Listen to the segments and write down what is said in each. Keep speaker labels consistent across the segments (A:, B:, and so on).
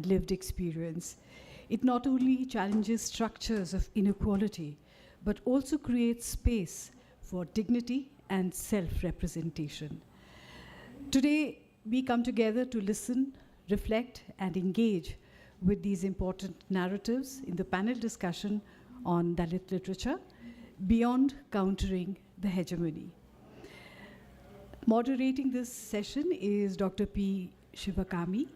A: and lived experience. It not only challenges structures of inequality, but also creates space for dignity and self-representation. Today, we come together to listen, reflect, and engage with these important narratives in the panel discussion on Dalit literature, Beyond Countering the Hegemony. Moderating this session is Dr. P. Shivakami,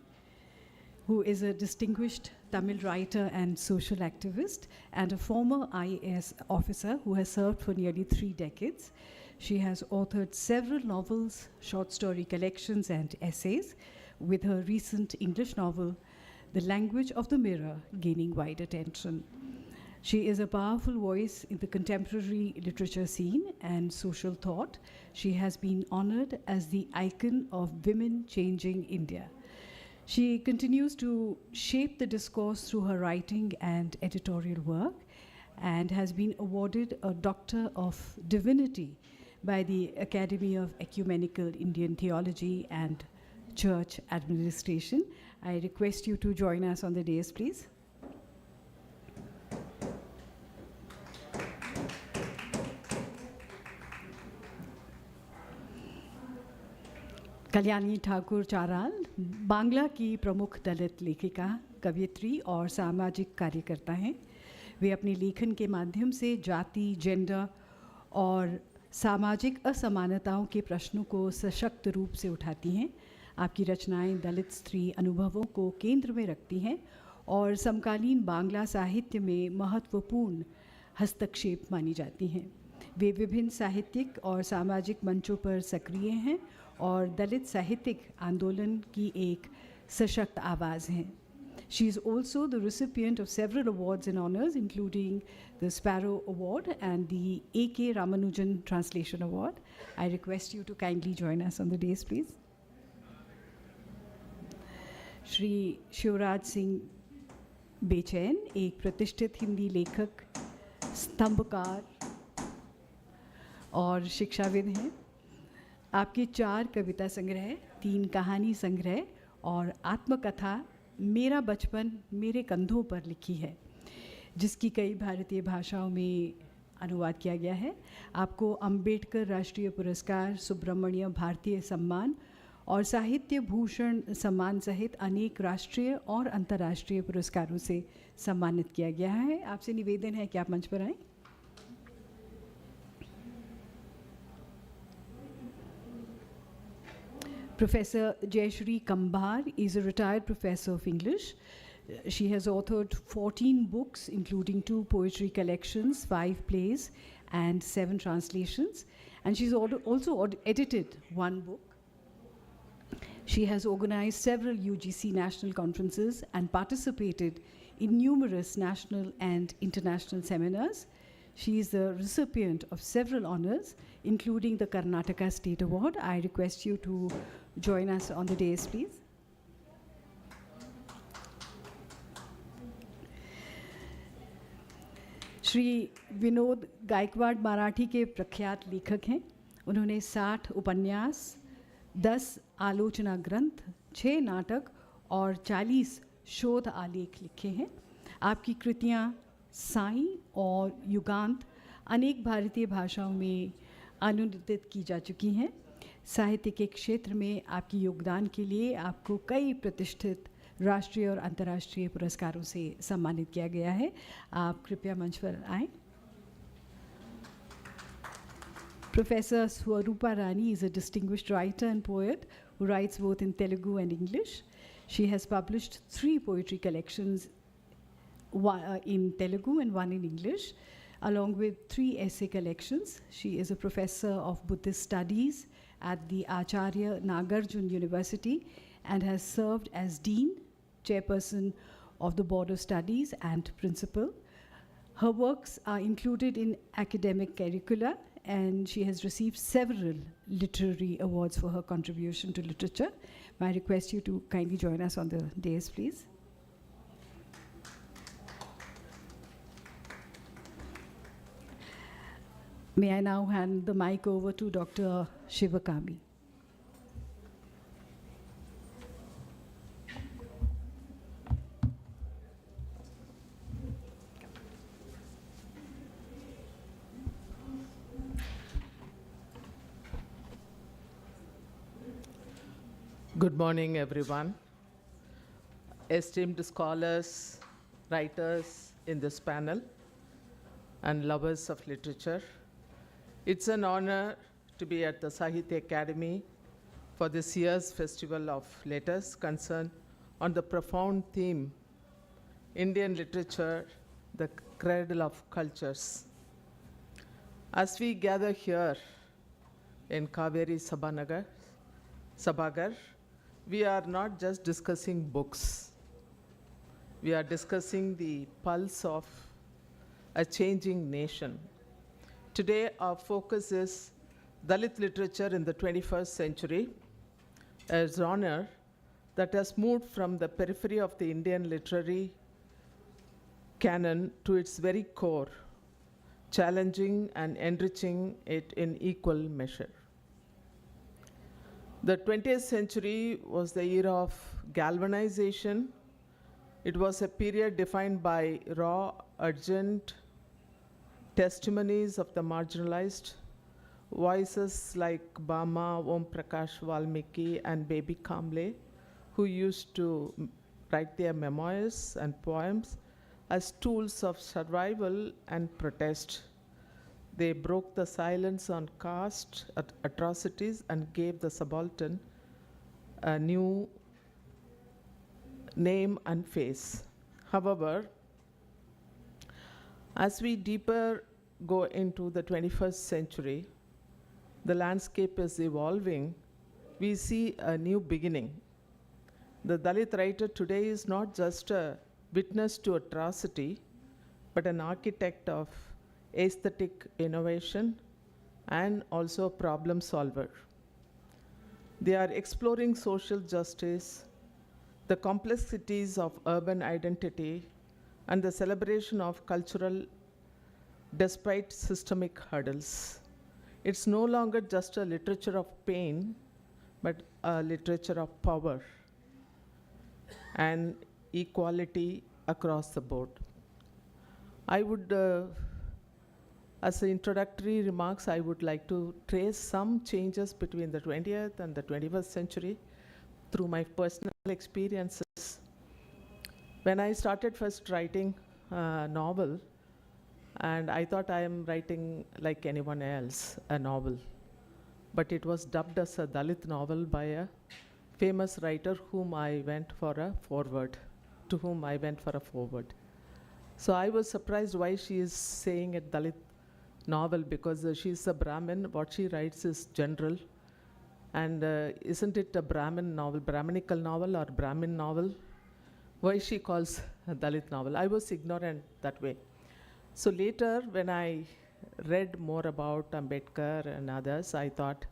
A: who is a distinguished Tamil writer and social activist and a former IAS officer who has served for nearly 3 decades. She has authored several novels, short story collections, and essays, with her recent English novel, The Language of the Mirror, gaining wide attention. She is a powerful voice in the contemporary literature scene and social thought. She has been honored as the icon of women changing India. She continues to shape the discourse through her writing and editorial work, and has been awarded a Doctor of Divinity by the Academy of Ecumenical Indian Theology and Church Administration. I request you to join us on the dais, please. Kalyani Thakur चाराल Bangla की प्रमुख दलित लेखिका, कवयित्री और सामाजिक कार्यकर्ता हैं। वे अपने लेखन के माध्यम से जाति, जेंडर और सामाजिक असमानताओं के प्रश्नों को सशक्त रूप से उठाती हैं। आपकी रचनाएं दलित स्त्री अनुभवों को केंद्र में रखती हैं और समकालीन बांग्ला साहित्य में महत्वपूर्ण हस्तक्षेप मानी जाती हैं। वे विभिन्न साहित्यिक और सामाजिक मंचों पर सक्रिय हैं और दलित साहित्यिक आंदोलन की एक सशक्त आवाज़ हैं। She is also the recipient of several awards and honors, including the Sparrow Award and the A.K. Ramanujan Translation Award. I request you to kindly join us on the dais, please. Shri Shivraj Singh बेचैन एक प्रतिष्ठित हिंदी लेखक, स्तंभकार और शिक्षाविद हैं। आपके 4 कविता संग्रह, 3 कहानी संग्रह और आत्मकथा मेरा बचपन मेरे कंधों पर लिखी है, जिसकी कई भारतीय भाषाओं में अनुवाद किया गया है। आपको अंबेडकर राष्ट्रीय पुरस्कार, सुब्रमण्य भारतीय सम्मान और साहित्य भूषण सम्मान सहित अनेक राष्ट्रीय और अंतर्राष्ट्रीय पुरस्कारों से सम्मानित किया गया है। आपसे निवेदन है कि आप मंच पर आएं। Professor Jayashri Kambar is a retired professor of English. She has authored 14 books, including 2 poetry collections, 5 plays, and 7 translations. And she's also edited 1 book. She has organized several UGC national conferences and participated in numerous national and international seminars. She is the recipient of several honors, including the Karnataka State Award. I request you to join us on the dais, please. Shri Vinod Gaekwad Marathi के प्रख्यात लेखक हैं। उन्होंने 60 उपन्यास, 10 आलोचना ग्रंथ, 6 नाटक और 40 शोध आलेख लिखे हैं। आपकी कृतियाँ साई और युगांत अनेक भारतीय भाषाओं में अनुदित की जा चुकी हैं। साहित्य के क्षेत्र में आपके योगदान के लिए आपको कई प्रतिष्ठित राष्ट्रीय और अंतर्राष्ट्रीय पुरस्कारों से सम्मानित किया गया है। आप कृपया मंच पर आएं। Professor Swarupa Rani is a distinguished writer and poet who writes both in Telugu and English. She has published 3 poetry collections, one in Telugu and 1 in English, along with 3 essay collections. She is a professor of Buddhist studies at the Acharya Nagarjun University and has served as Dean, Chairperson of the Board of Studies, and Principal. Her works are included in academic curricula, and she has received several literary awards for her contribution to literature. May I request you to kindly join us on the dais, please. May I now hand the mic over to Dr. Shivakami.
B: Good morning, everyone. Esteemed scholars, writers in this panel, and lovers of literature. It's an honor to be at the Sahitya Academy for this year's Festival of Letters concerned on the profound theme, Indian literature, the cradle of cultures. As we gather here in Kaveri Sabhagar, we are not just discussing books. We are discussing the pulse of a changing nation. Today, our focus is Dalit literature in the 21st century, a genre that has moved from the periphery of the Indian literary canon to its very core, challenging and enriching it in equal measure. The 20th century was the era of galvanization. It was a period defined by raw, urgent testimonies of the marginalized, voices like Bama, Om Prakash Valmiki, and Baby Kamble, who used to write their memoirs and poems as tools of survival and protest. They broke the silence on caste atrocities and gave the subaltern a new name and face. However, as we deeper go into the 21st century, the landscape is evolving. We see a new beginning. The Dalit writer today is not just a witness to atrocity, but an architect of aesthetic innovation and also a problem solver. They are exploring social justice, the complexities of urban identity, and the celebration of cultural despite systemic hurdles. It's no longer just a literature of pain, but a literature of power and equality across the board. I would, as introductory remarks, I would like to trace some changes between the 20th and the 21st century through my personal experiences. When I started first writing a novel, and I thought I am writing like anyone else, a novel. But it was dubbed as a Dalit novel by a famous writer whom I went for a foreword, to whom I went for a foreword. So I was surprised why she is saying a Dalit novel, because she's a Brahmin. What she writes is general. And isn't it a Brahmin novel, Brahminical novel or Brahmin novel? Why she calls a Dalit novel? I was ignorant that way. So later, when I read more about Ambedkar and others, I thought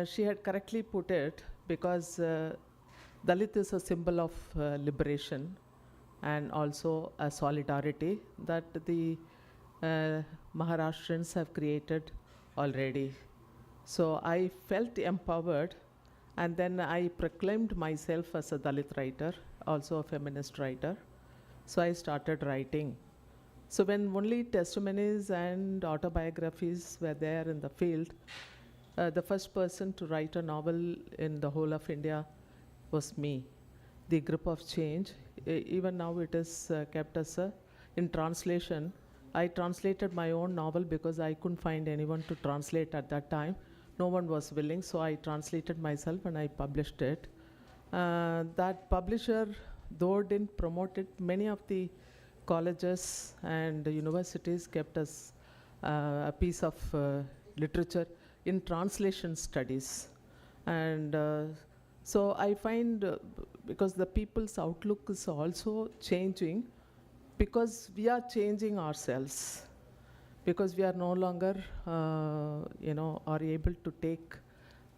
B: she had correctly put it, because Dalit is a symbol of liberation and also a solidarity that the Maharashtrians have created already. So I felt empowered, and then I proclaimed myself as a Dalit writer, also a feminist writer. So I started writing. So when only testimonies and autobiographies were there in the field, the first person to write a novel in the whole of India was me. The Grip of Change, even now it is kept as in translation. I translated my own novel because I couldn't find anyone to translate at that time. No one was willing, so I translated myself and I published it. That publisher, though didn't promote it, many of the colleges and universities kept us a piece of literature in translation studies. And so I find, because the people's outlook is also changing, because we are changing ourselves, because we are no longer, are able to take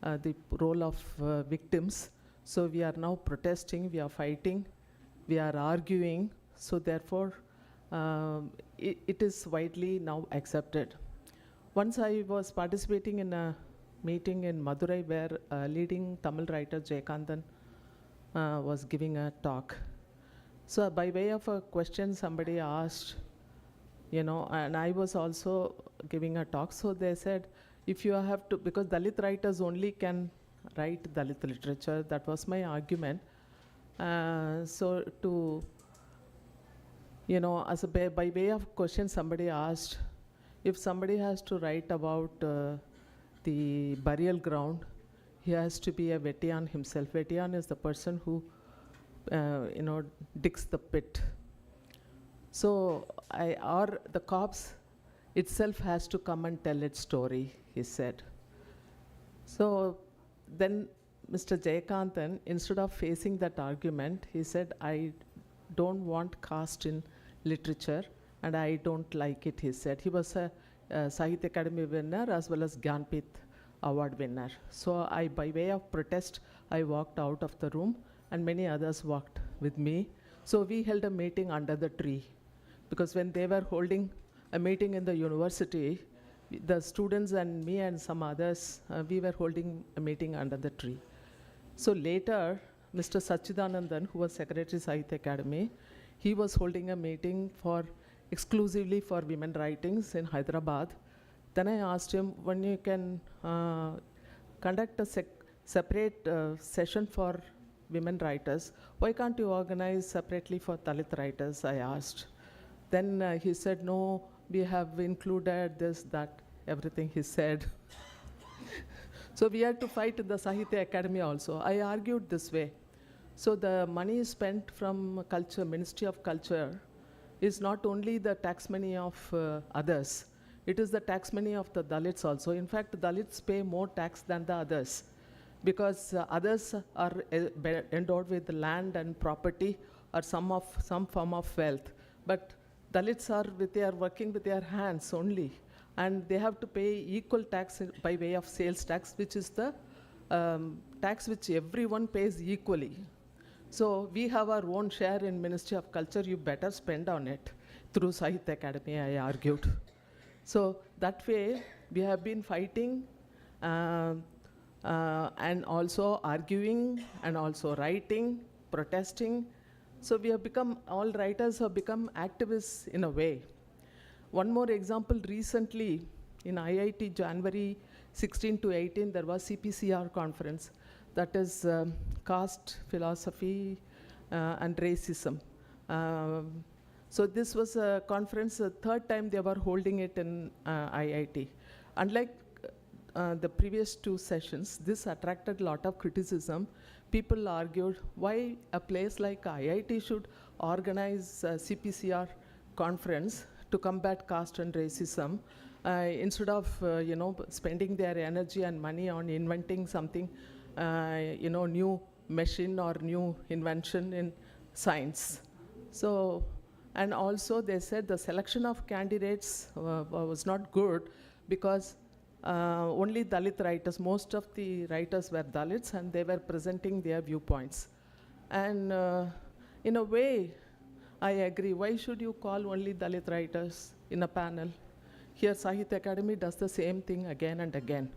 B: the role of victims. So we are now protesting, we are fighting, we are arguing. So therefore, it is widely now accepted. Once I was participating in a meeting in Madurai where a leading Tamil writer, Jayakantan, was giving a talk. So by way of a question, somebody asked, and I was also giving a talk. So they said, if you have to, because Dalit writers only can write Dalit literature. That was my argument. So to, as a by way of question, somebody asked, if somebody has to write about the burial ground, he has to be a Vetian himself. Vetian is the person who, digs the pit. So or the corpse itself has to come and tell its story, he said. So then Mr. Jayakanthan, instead of facing that argument, he said, I don't want caste in literature and I don't like it, he said. He was a Sahitya Academy winner as well as Gyanpith Award winner. So by way of protest, I walked out of the room and many others walked with me. So we held a meeting under the tree, because when they were holding a meeting in the university, the students and me and some others, we were holding a meeting under the tree. So later, Mr. Sachidanandan, who was Secretary Sahitya Academy, he was holding a meeting exclusively for women writings in Hyderabad. Then I asked him, when you can conduct a separate session for women writers, why can't you organize separately for Dalit writers, I asked. Then he said, no, we have included this, that, everything he said. So we had to fight in the Sahitya Academy also. I argued this way. So the money spent from culture, Ministry of Culture, is not only the tax money of others, it is the tax money of the Dalits also. In fact, Dalits pay more tax than the others, because others are endowed with land and property or some form of wealth. But Dalits are working with their hands only, and they have to pay equal tax by way of sales tax, which is the tax which everyone pays equally. So we have our own share in Ministry of Culture, you better spend on it through Sahitya Academy, I argued. So that way, we have been fighting and also arguing and also writing, protesting. So we have become, all writers have become activists in a way. One more example, recently in IIT, January 16 to 18, there was CPCR conference, that is caste, philosophy, and racism. So this was a conference, the third time they were holding it in IIT. Unlike the previous two sessions, this attracted a lot of criticism. People argued why a place like IIT should organize a CPCR conference to combat caste and racism, instead of spending their energy and money on inventing something, new machine or new invention in science. So, and also they said the selection of candidates was not good, because only Dalit writers, most of the writers were Dalits, and they were presenting their viewpoints. And in a way, I agree. Why should you call only Dalit writers in a panel? Here, Sahitya Academy does the same thing again and again.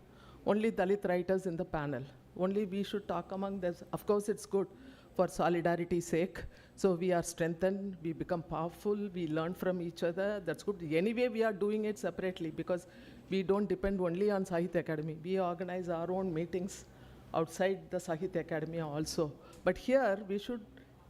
B: Only Dalit writers in the panel. Only we should talk among them. Of course, it's good for solidarity's sake. So we are strengthened, we become powerful, we learn from each other. That's good. Anyway, we are doing it separately, because we don't depend only on Sahitya Academy. We organize our own meetings outside the Sahitya Academy also. But here, we should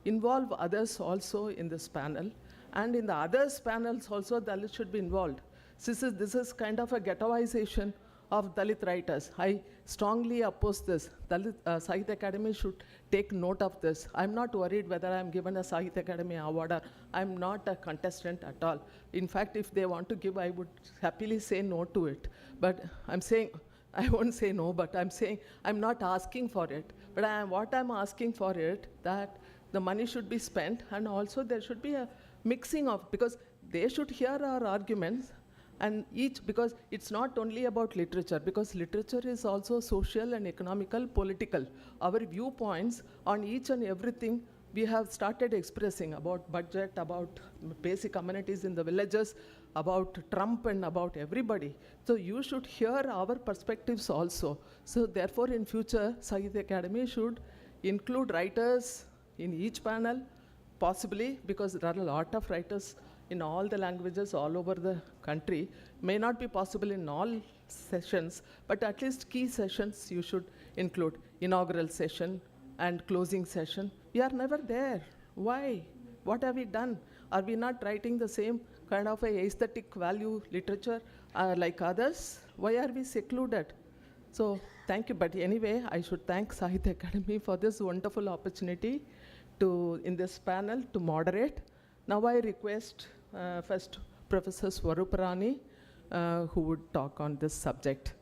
B: involve others also in this panel. And in the others panels also, Dalit should be involved. This is kind of a ghettoization of Dalit writers. I strongly oppose this. Dalit Sahitya Academy should take note of this. I'm not worried whether I'm given a Sahitya Academy award, or I'm not a contestant at all. In fact, if they want to give, I would happily say no to it. But I'm saying, I won't say no, but I'm saying I'm not asking for it. But what I'm asking for it, that the money should be spent, and also there should be a mixing of, because they should hear our arguments, and because it's not only about literature, because literature is also social and economical, political. Our viewpoints on each and everything we have started expressing, about budget, about basic amenities in the villages, about Trump and about everybody. So you should hear our perspectives also. So therefore, in future, Sahitya Academy should include writers in each panel, possibly, because there are a lot of writers in all the languages all over the country. May not be possible in all sessions, but at least key sessions you should include inaugural session and closing session. We are never there. Why? What have we done? Are we not writing the same kind of a aesthetic value literature like others? Why are we secluded? So thank you, but anyway, I should thank Sahitya Academy for this wonderful opportunity in this panel to moderate. Now I request first Professor Swaruparani, who would talk on this subject.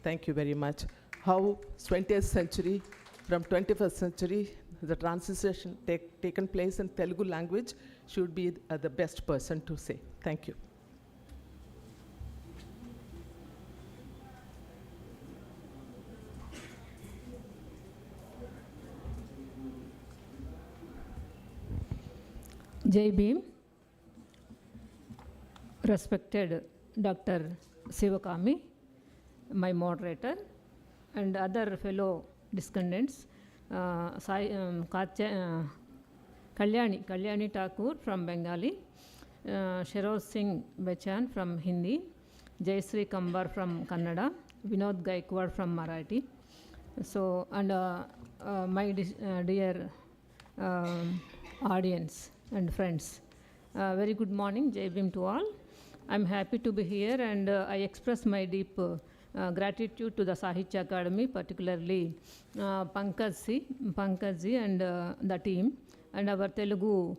B: Thank you very much. How 20th century from 21st century, the transition taken place in Telugu language should be the best person to say. Thank you.
C: Jai Bhim, respected Dr. Sivakami, my moderator, and other fellow discussions, Kalyani Thakur from Bengali, Sheroz Singh Bechan from Hindi, Jayasri Kambar from Kannada, Vinod Gaikwad from Marathi. So, and my dear audience and friends, very good morning, Jai Bhim to all. I'm happy to be here, and I express my deep gratitude to the Sahitya Academy, particularly Pankaj and the team, and our Telugu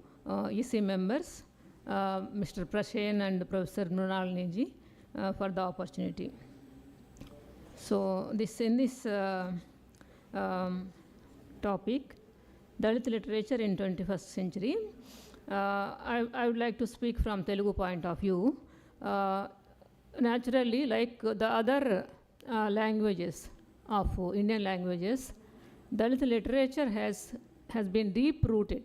C: EC members, Mr. Prashen and Professor Mrunalini ji, for the opportunity. So in this topic, Dalit literature in 21st century, I would like to speak from Telugu point of view. Naturally, like the other languages of Indian languages, Dalit literature has been deep-rooted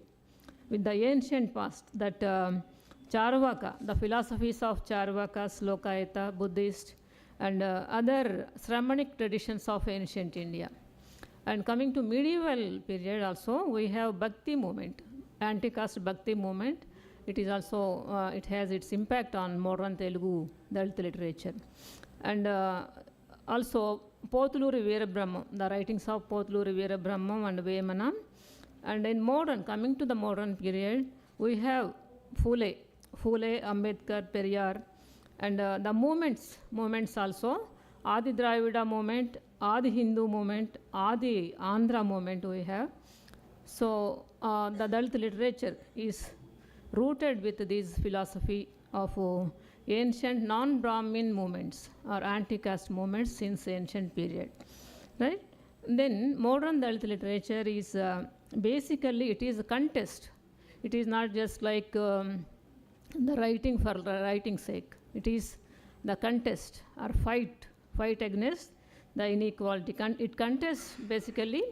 C: with the ancient past, that Charvaka, the philosophies of Charvaka, Slokayata, Buddhist, and other Shramanic traditions of ancient India. And coming to medieval period also, we have Bhakti movement, anti-caste Bhakti movement. It is also, it has its impact on modern Telugu Dalit literature. And also Pothuluri Veerabrahma, the writings of Pothuluri Veerabrahma and Vemana. And in modern, coming to the modern period, we have Phule, Ambedkar, Periyar, and the movements also, Adi Dravida movement, Adi Hindu movement, Adi Andhra movement we have. So the Dalit literature is rooted with this philosophy of ancient non-Brahmin movements or anti-caste movements since ancient period, right? Then modern Dalit literature is basically, it is a contest. It is not just like the writing for the writing's sake. It is the contest or fight against the inequality. It contests basically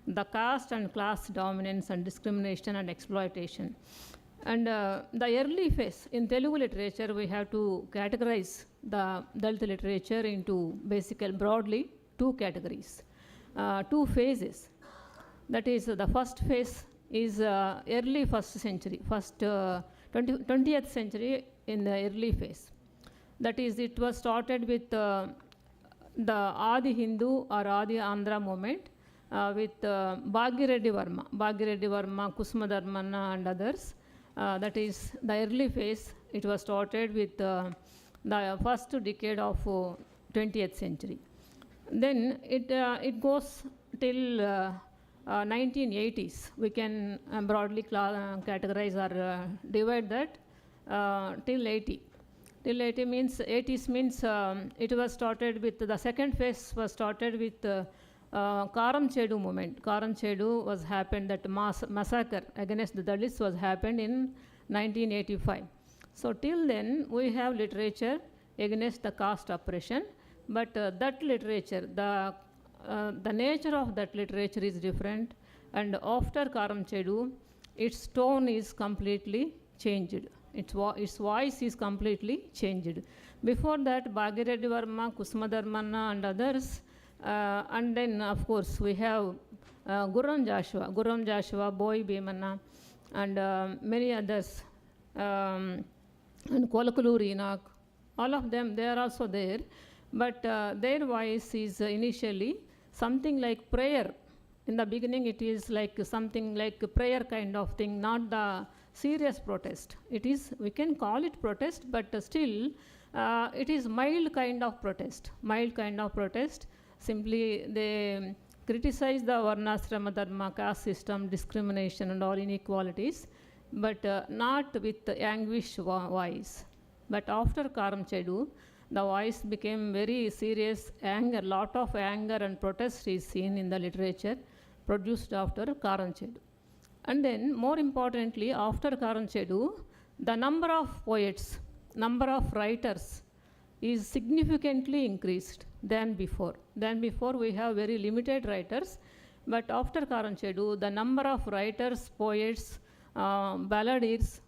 C: the caste and class dominance and discrimination and exploitation. And the early phase in Telugu literature, we have to categorize the Dalit literature into basically broadly two categories, two phases. That is, the first phase is early 20th century in the early phase. That is, it was started with the Adi Hindu or Adi Andhra movement with Bhagireddy Varma, Kusuma Dharmana and others. That is the early phase. It was started with the first decade of 20th century. Then it goes till 1980s. We can broadly categorize or divide that till 80. Till 80 means, 80s means it was started with, the second phase was started with Karam Chedu movement. Karam Chedu was happened, that massacre against the Dalits was happened in 1985. So till then we have literature against the caste oppression, but that literature, the nature of that literature is different, and after Karam Chedu, its tone is completely changed. Its voice is completely changed. Before that, Bhagireddy Varma, Kusuma Dharmana and others, and then of course we have Gurram Joshua, Boy Bhimana, and many others, and Kolakuluri Enoch, all of them, they are also there, but their voice is initially something like prayer. In the beginning, it is like something like a prayer kind of thing, not the serious protest. It is, we can call it protest, but still, it is mild kind of protest. Mild kind of protest. Simply, they criticize the varnasrama dharma, caste system, discrimination, and all inequalities, but not with anguish voice. But after Karamchedu, the voice became very serious. Anger, lot of anger and protest is seen in the literature produced after Karamchedu. And then, more importantly, after Karamchedu, the number of poets, number of writers is significantly increased than before. Than before, we have very limited writers, but after Karamchedu, the number of writers, poets, balladeers,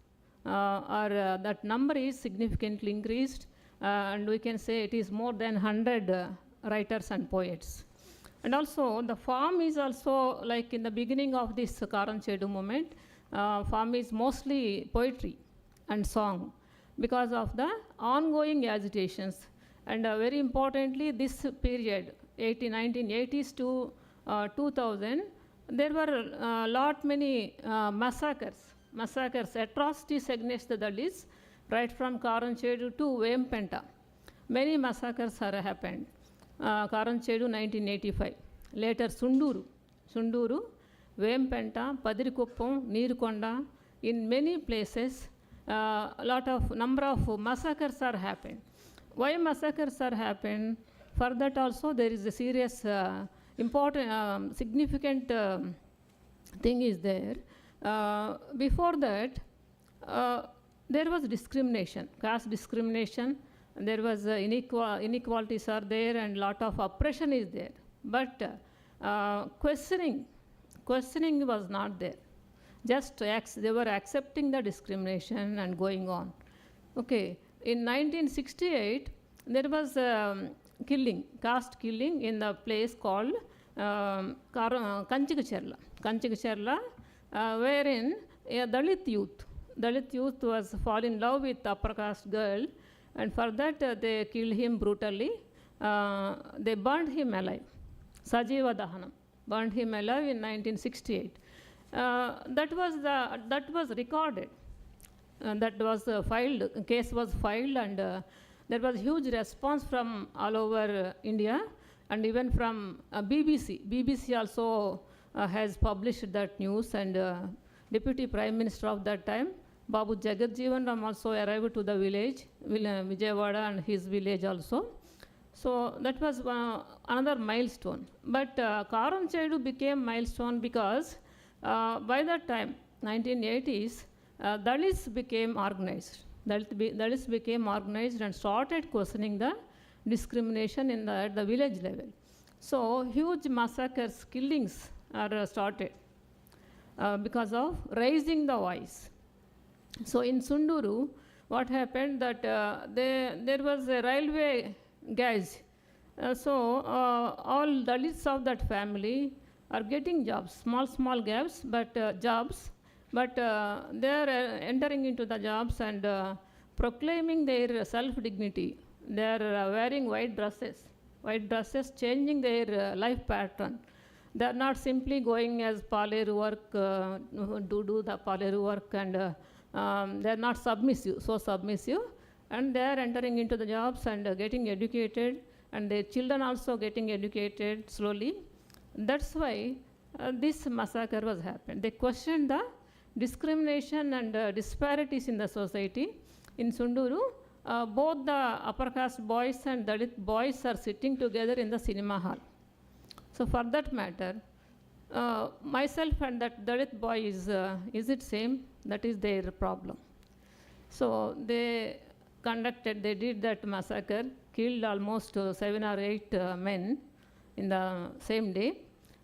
C: that number is significantly increased, and we can say it is more than 100 writers and poets. And also, the form is also, like in the beginning of this Karamchedu movement, form is mostly poetry and song because of the ongoing agitations. And very importantly, this period, 1980s to 2000, there were lot many massacres, atrocities against the Dalits, right from Karamchedu to Vempenta. Many massacres have happened. Karamchedu 1985. Later Sunduru, Vempenta, Padirikuppam, Neerukonda, in many places, number of massacres are happened. Why massacres are happened? For that also there is a serious, important, significant thing is there. Before that, there was discrimination, caste discrimination. There was inequalities are there and lot of oppression is there. But questioning was not there. Just they were accepting the discrimination and going on. Okay, in 1968, there was killing, caste killing in the place called Kanchikacherla, wherein a Dalit youth was fall in love with upper caste girl, and for that they killed him brutally. They burned him alive. Sajiva Dahanam, burned him alive in 1968. That was recorded. That was filed. Case was filed, and there was huge response from all over India, and even from BBC. BBC also has published that news, and Deputy Prime Minister of that time, Babu Jagadjeevan Ram, also arrived to the village, Vijayawada and his village also. So that was another milestone. But Karamchedu became milestone because by that time, 1980s, Dalits became organized. Dalits became organized and started questioning the discrimination at the village level. So huge massacres, killings are started because of raising the voice. So in Sunduru, what happened that there was a railway gauge. So all Dalits of that family are getting jobs, small gaps, but jobs. But they are entering into the jobs and proclaiming their self-dignity. They are wearing white dresses, changing their life pattern. They are not simply going as parlour work, do the parlour work, and they are not submissive, and they are entering into the jobs and getting educated, and their children also getting educated slowly. That's why this massacre was happened. They questioned the discrimination and disparities in the society. In Sunduru, both the upper caste boys and Dalit boys are sitting together in the cinema hall. So for that matter, myself and that Dalit boy is it same? That is their problem. So they did that massacre, killed almost 7 or 8 men in the same day,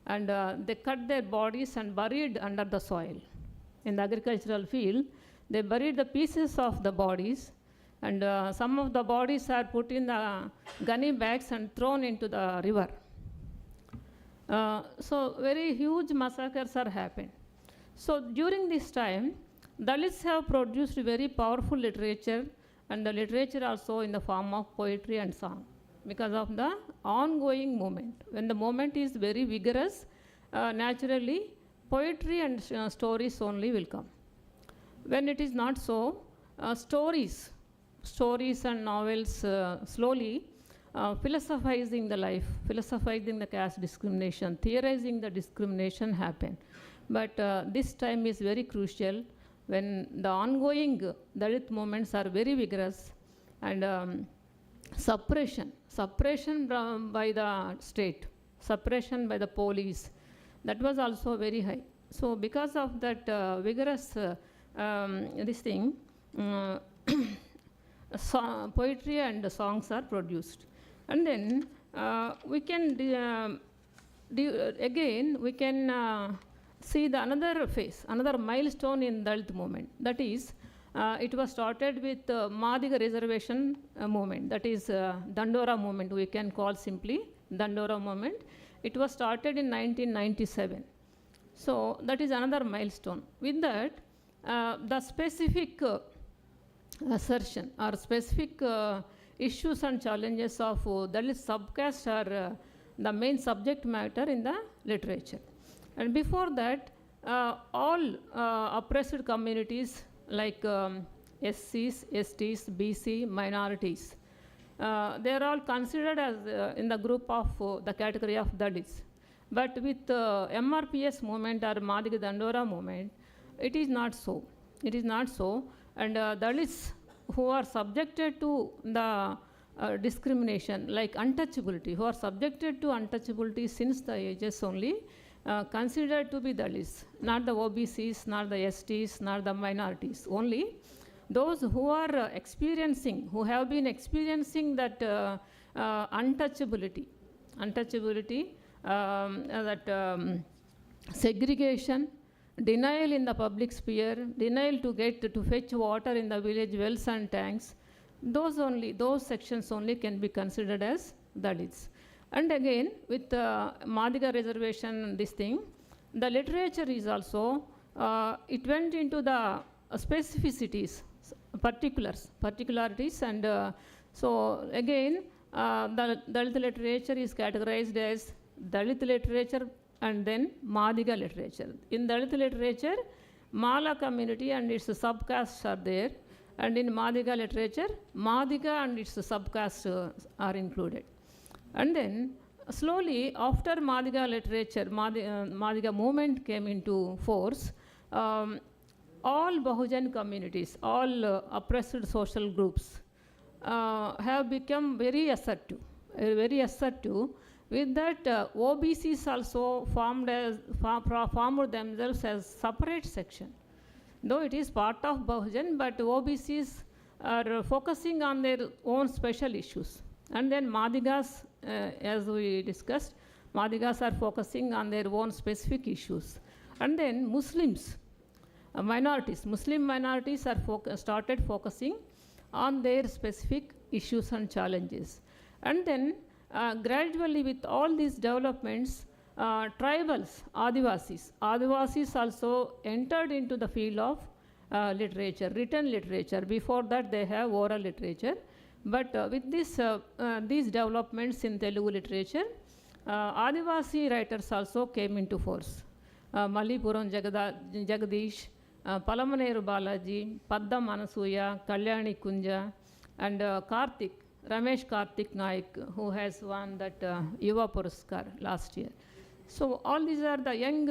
C: and they cut their bodies and buried under the soil. In the agricultural field, they buried the pieces of the bodies, and some of the bodies are put in the gunny bags and thrown into the river. So very huge massacres are happened. So during this time, Dalits have produced very powerful literature, and the literature also in the form of poetry and song. because of the ongoing movement. When the movement is very vigorous, naturally poetry and stories only will come. When it is not so, stories and novels slowly philosophizing the life, philosophizing the caste discrimination, theorizing the discrimination happen. But this time is very crucial when the ongoing Dalit movements are very vigorous, and suppression by the state, suppression by the police, that was also very high. So because of that vigorous this thing, poetry and songs are produced. And then we can again we can see the another phase, another milestone in Dalit movement. That is, it was started with Madiga reservation movement. That is Dandora movement. We can call simply Dandora movement. It was started in 1997. So that is another milestone. With that, the specific assertion or specific issues and challenges of Dalit subcaste are the main subject matter in the literature. And before that, all oppressed communities like SCs, STs, BC, minorities, they are all considered as in the group of the category of Dalits. But with MRPS movement or Madiga Dandora movement, it is not so. It is not so. And Dalits who are subjected to the discrimination, like untouchability, who are subjected to untouchability since the ages only, considered to be Dalits, not the OBCs, not the STs, not the minorities. Only those who are experiencing, who have been experiencing that untouchability, that segregation, denial in the public sphere, denial to fetch water in the village wells and tanks, those sections only can be considered as Dalits. And again, with Madiga reservation, this thing, the literature is also, it went into the specificities, particularities, and so again, the Dalit literature is categorized as Dalit literature and then Madiga literature. In Dalit literature, Mala community and its subcastes are there, and in Madiga literature, Madiga and its subcastes are included. And then slowly, after Madiga literature, Madiga movement came into force, all Bahujan communities, all oppressed social groups have become very assertive. With that, OBCs also formed themselves as separate section. Though it is part of Bahujan, but OBCs are focusing on their own special issues. And then Madigas, as we discussed, Madigas are focusing on their own specific issues. And then Muslims, Muslim minorities are started focusing on their specific issues and challenges. And then gradually with all these developments, tribals, Adivasis also entered into the field of literature, written literature. Before that they have oral literature. But with these developments in Telugu literature, Adivasi writers also came into force. Malipuram Jagadish, Palamaneru Balaji, Padda Manasuya, Kalyani Kunja, and Ramesh Karthik Naik, who has won that Yuva Puraskar last year. So all these are the young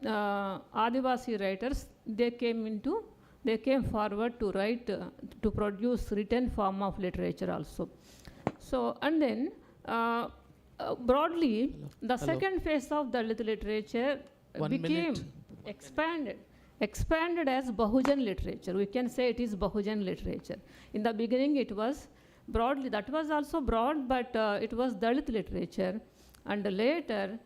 C: Adivasi writers. They came forward to write, to produce written form of literature also. So, and then broadly, the second phase of Dalit literature became expanded as Bahujan literature. We can say it is Bahujan literature. In the beginning, it was broadly, that was also broad, but it was Dalit literature. And later,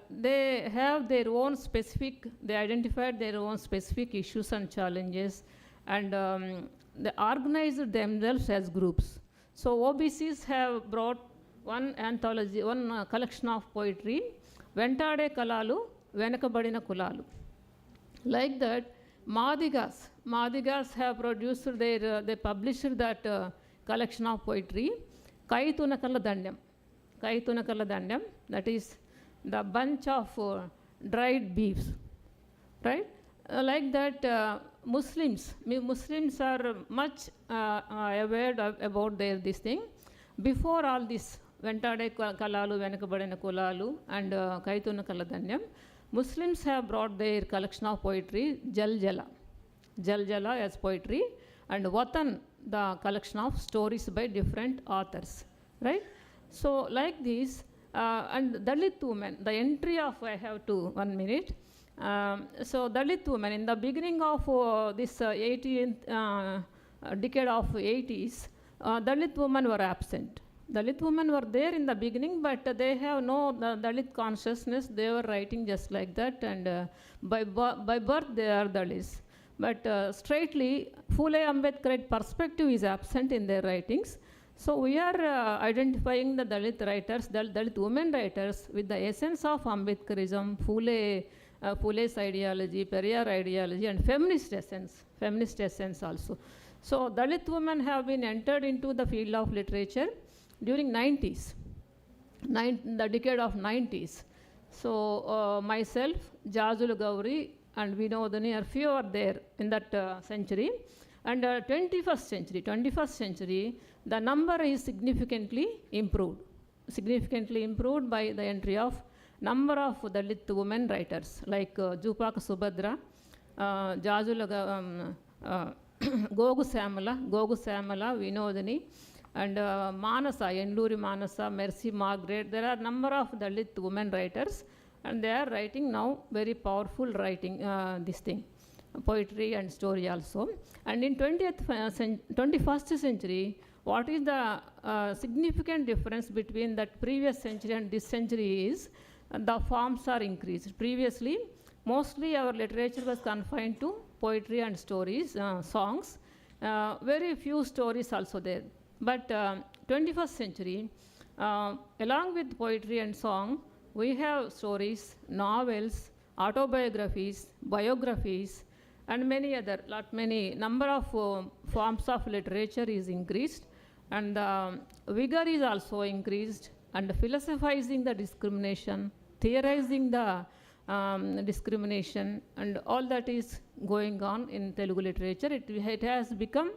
C: they have their own specific, they identified their own specific issues and challenges, and they organized themselves as groups. So OBCs have brought one anthology, one collection of poetry, Ventade Kalalu, Venakabadina Kulalu. Like that, Madigas have produced they published that collection of poetry. Kaitunakala Dandam. Kaitunakala Dandam, that is the bunch of dried beefs, right? Like that, Muslims are much aware about this thing. Before all this, Ventade Kalalu, Venakabadana Kolalu, and Kaituna Kaladanyam, Muslims have brought their collection of poetry, Jal Jala as poetry, and Watan, the collection of stories by different authors, right? So, like this, and Dalit women, the entry of, I have to 1 minute. So, Dalit women, in the beginning of this 18th decade of 80s, Dalit women were absent. Dalit women were there in the beginning, but they have no Dalit consciousness. They were writing just like that, and by birth they are Dalits. But straightly, Phule Ambedkarite perspective is absent in their writings. So we are identifying the Dalit writers, Dalit women writers, with the essence of Ambedkarism, Phule's ideology, Periyar ideology, and feminist essence also. So Dalit women have been entered into the field of literature during 90s, the decade of 90s. So myself, Jazul Gauri, and Vinodani, a few are there in that century. And 21st century, the number is significantly improved by the entry of number of Dalit women writers like Jupaka Subhadra, Jazula Gogu Samala, Vinodani, and Manasa, Enduri Manasa, Mercy Margaret. There are number of Dalit women writers, and they are writing now very powerful writing, this thing, poetry and story also. And in 21st century, what is the significant difference between that previous century and this century is the forms are increased. Previously, mostly our literature was confined to poetry and stories, songs, very few stories also there. But 21st century, along with poetry and song, we have stories, novels, autobiographies, biographies, and many other, number of forms of literature is increased, and the vigor is also increased, and philosophizing the discrimination, theorizing the discrimination, and all that is going on in Telugu literature. It has become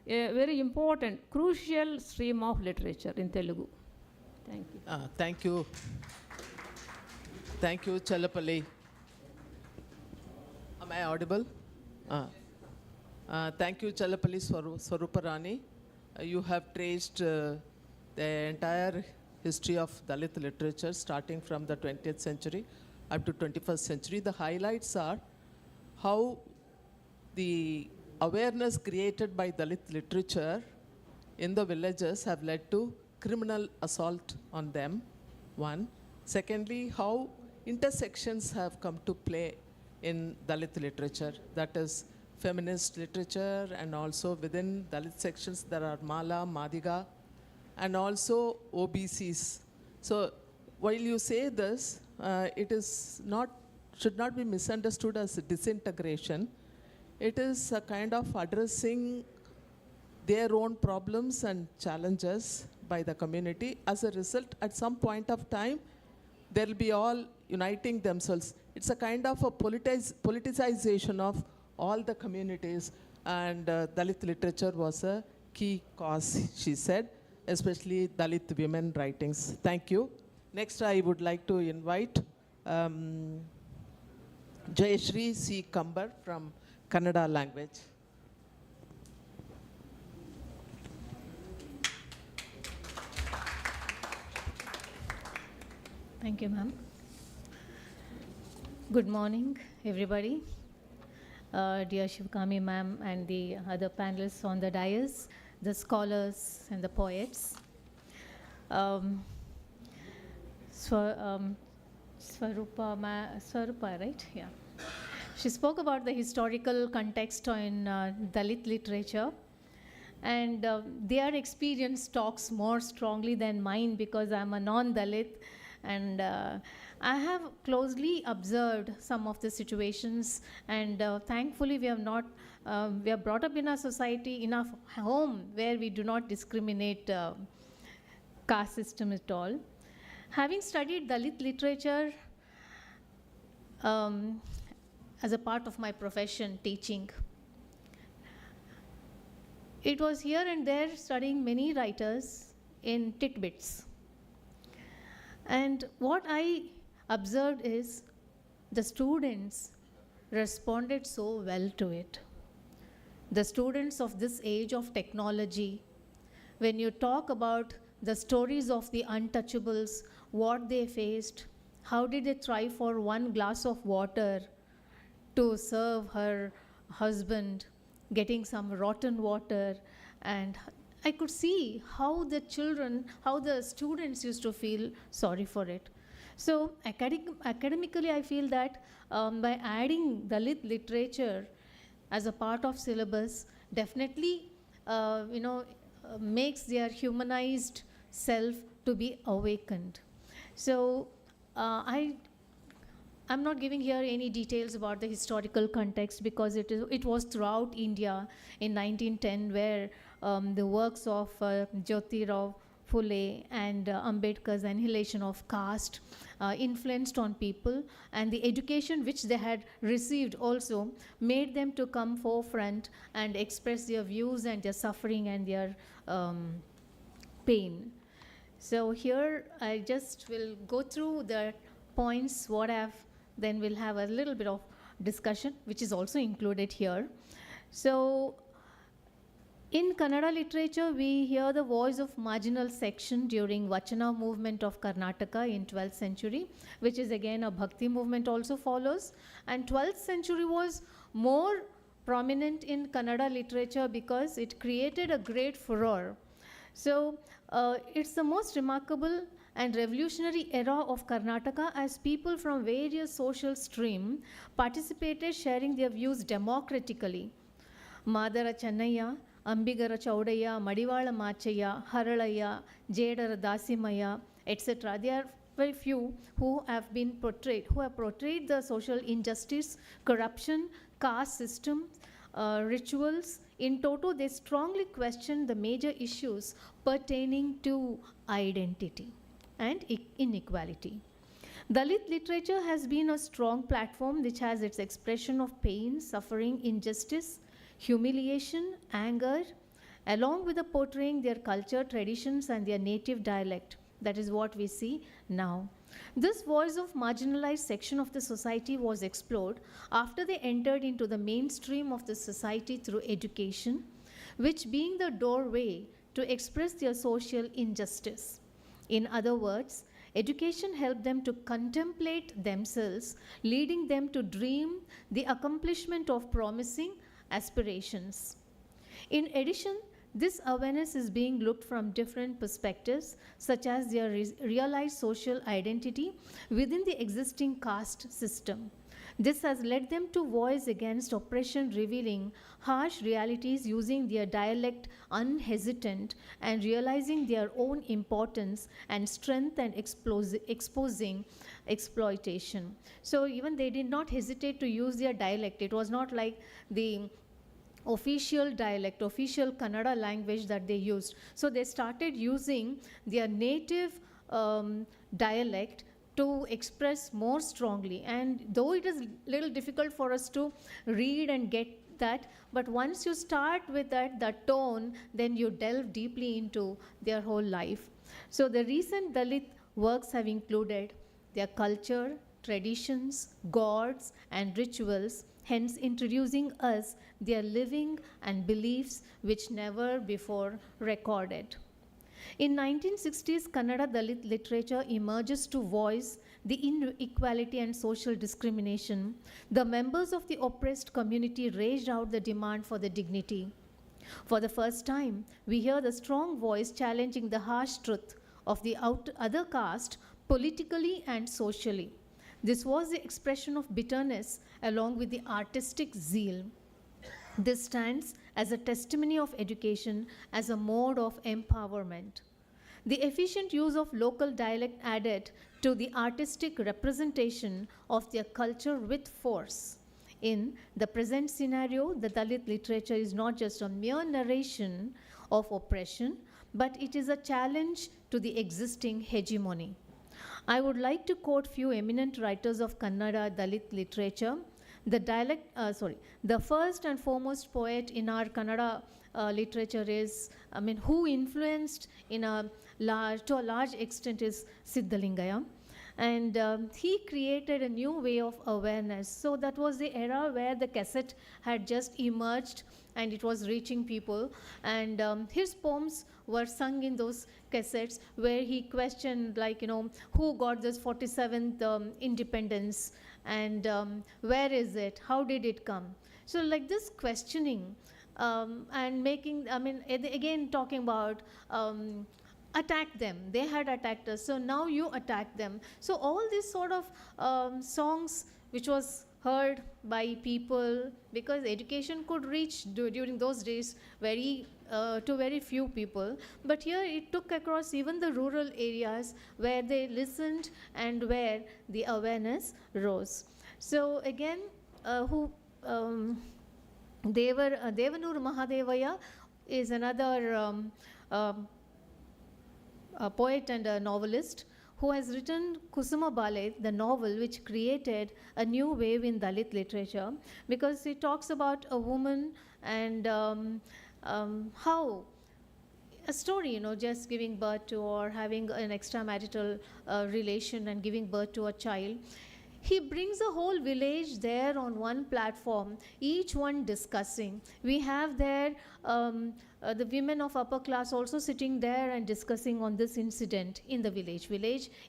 C: a very important, crucial stream of literature in Telugu. Thank you.
B: Thank you. Thank you, Challapalli. Am I audible? Thank you, Challapalli Swaruparani. You have traced the entire history of Dalit literature starting from the 20th century up to 21st century. The highlights are how the awareness created by Dalit literature in the villages have led to criminal assault on them, one. Secondly, how intersections have come to play in Dalit literature, that is feminist literature, and also within Dalit sections there are Mala, Madiga, and also OBCs. So while you say this, should not be misunderstood as disintegration. It is a kind of addressing their own problems and challenges by the community. As a result, at some point of time, they'll be all uniting themselves. It's a kind of a politicization of all the communities, and Dalit literature was a key cause, she said, especially Dalit women writings. Thank you. Next, I would like to invite Jayashri C. Kambar from Kannada language.
D: Thank you, ma'am. Good morning, everybody. Dear Shivakami ma'am and the other panelists on the dais, the scholars and the poets. Swarupa, right? Yeah. She spoke about the historical context in Dalit literature, and their experience talks more strongly than mine because I'm a non-Dalit, and I have closely observed some of the situations, and thankfully we are brought up in a society, in a home where we do not discriminate caste system at all. Having studied Dalit literature as a part of my profession, teaching, it was here and there studying many writers in tidbits. And what I observed is the students responded so well to it. The students of this age of technology, when you talk about the stories of the untouchables, what they faced, how did they try for one glass of water to serve her husband, getting some rotten water, and I could see how the children, how the students used to feel sorry for it. So academically, I feel that by adding Dalit literature as a part of syllabus, definitely, makes their humanized self to be awakened. So I'm not giving here any details about the historical context because it was throughout India in 1910 where the works of Jyotirao Phule and Ambedkar's annihilation of caste influenced on people, and the education which they had received also made them to come forefront and express their views and their suffering and their pain. So here I just will go through the points what I've, then we'll have a little bit of discussion which is also included here. So in Kannada literature, we hear the voice of marginal section during Vachana movement of Karnataka in 12th century, which is again a Bhakti movement also follows. And 12th century was more prominent in Kannada literature because it created a great furor. So it's the most remarkable and revolutionary era of Karnataka as people from various social streams participated, sharing their views democratically. Madara Channaya, Ambigara Chaudaya, Madivala Machaya, Haralaya, Jedara Dasimaya, etc. There are very few who have been portrayed, who have portrayed the social injustice, corruption, caste system, rituals. In toto, they strongly question the major issues pertaining to identity and inequality. Dalit literature has been a strong platform which has its expression of pain, suffering, injustice, humiliation, anger, along with the portraying their culture, traditions, and their native dialect. That is what we see now. This voice of marginalized section of the society was explored after they entered into the mainstream of the society through education, which being the doorway to express their social injustice. In other words, education helped them to contemplate themselves, leading them to dream the accomplishment of promising aspirations. In addition, this awareness is being looked from different perspectives, such as their realized social identity within the existing caste system. This has led them to voice against oppression, revealing harsh realities using their dialect unhesitant and realizing their own importance and strength and exposing exploitation. So even they did not hesitate to use their dialect. It was not like the official dialect, official Kannada language that they used. So they started using their native dialect to express more strongly. And though it is a little difficult for us to read and get that, but once you start with that tone, then you delve deeply into their whole life. So the recent Dalit works have included their culture, traditions, gods, and rituals, hence introducing us their living and beliefs which never before recorded. In 1960s, Kannada Dalit literature emerges to voice the inequality and social discrimination. The members of the oppressed community raised out the demand for the dignity. For the first time, we hear the strong voice challenging the harsh truth of the other caste politically and socially. This was the expression of bitterness along with the artistic zeal. This stands as a testimony of education as a mode of empowerment. The efficient use of local dialect added to the artistic representation of their culture with force. In the present scenario, the Dalit literature is not just a mere narration of oppression, but it is a challenge to the existing hegemony. I would like to quote few eminent writers of Kannada Dalit literature. The first and foremost poet in our Kannada literature is, who influenced to a large extent is Siddhalingaya. And he created a new way of awareness. So that was the era where the cassette had just emerged and it was reaching people. And his poems were sung in those cassettes where he questioned, who got this 47th independence and where is it? How did it come? So like this questioning and making, again talking about attack them. They had attacked us, so now you attack them. So all these sort of songs which was heard by people, because education could reach during those days to very few people, but here it took across even the rural areas where they listened and where the awareness rose. So again, Devanur Mahadevaya is another a poet and a novelist who has written Kusuma Bale, the novel which created a new wave in Dalit literature, because it talks about a woman and how a story, just giving birth to or having an extramarital relation and giving birth to a child. He brings a whole village there on one platform, each one discussing. We have there the women of upper class also sitting there and discussing on this incident in the village.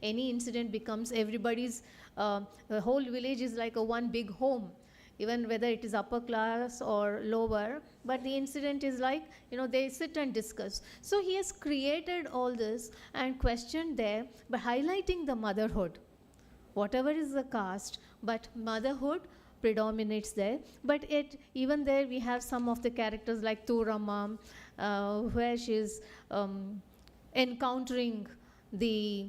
D: Any incident becomes everybody's, the whole village is like a one big home, even whether it is upper class or lower, but the incident is like, they sit and discuss. So he has created all this and questioned there by highlighting the motherhood. Whatever is the caste, but motherhood predominates there. But even there we have some of the characters like Turama, where she's encountering the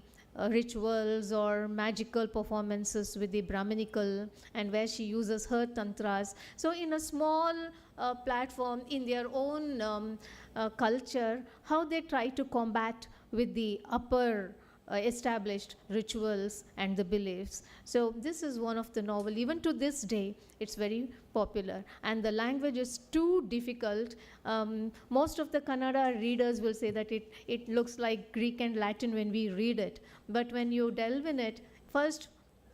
D: rituals or magical performances with the Brahminical, and where she uses her tantras. So in a small platform in their own culture, how they try to combat with the upper established rituals and the beliefs. So this is one of the novel. Even to this day, it's very popular. And the language is too difficult. Most of the Kannada readers will say that it looks like Greek and Latin when we read it. But when you delve in it, first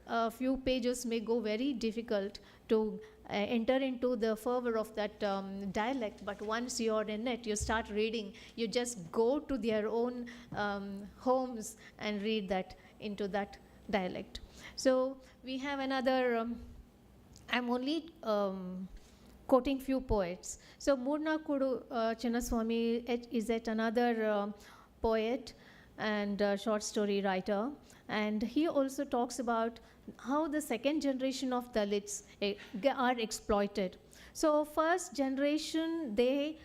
D: a few pages may go very difficult to enter into the fervor of that dialect, but once you're in it, you start reading, you just go to their own homes and read that into that dialect. So we have another, I'm only quoting few poets. So Murna Kudu Chinnaswamy is yet another poet and short story writer, and he also talks about how the second generation of Dalits are exploited. So first generation, they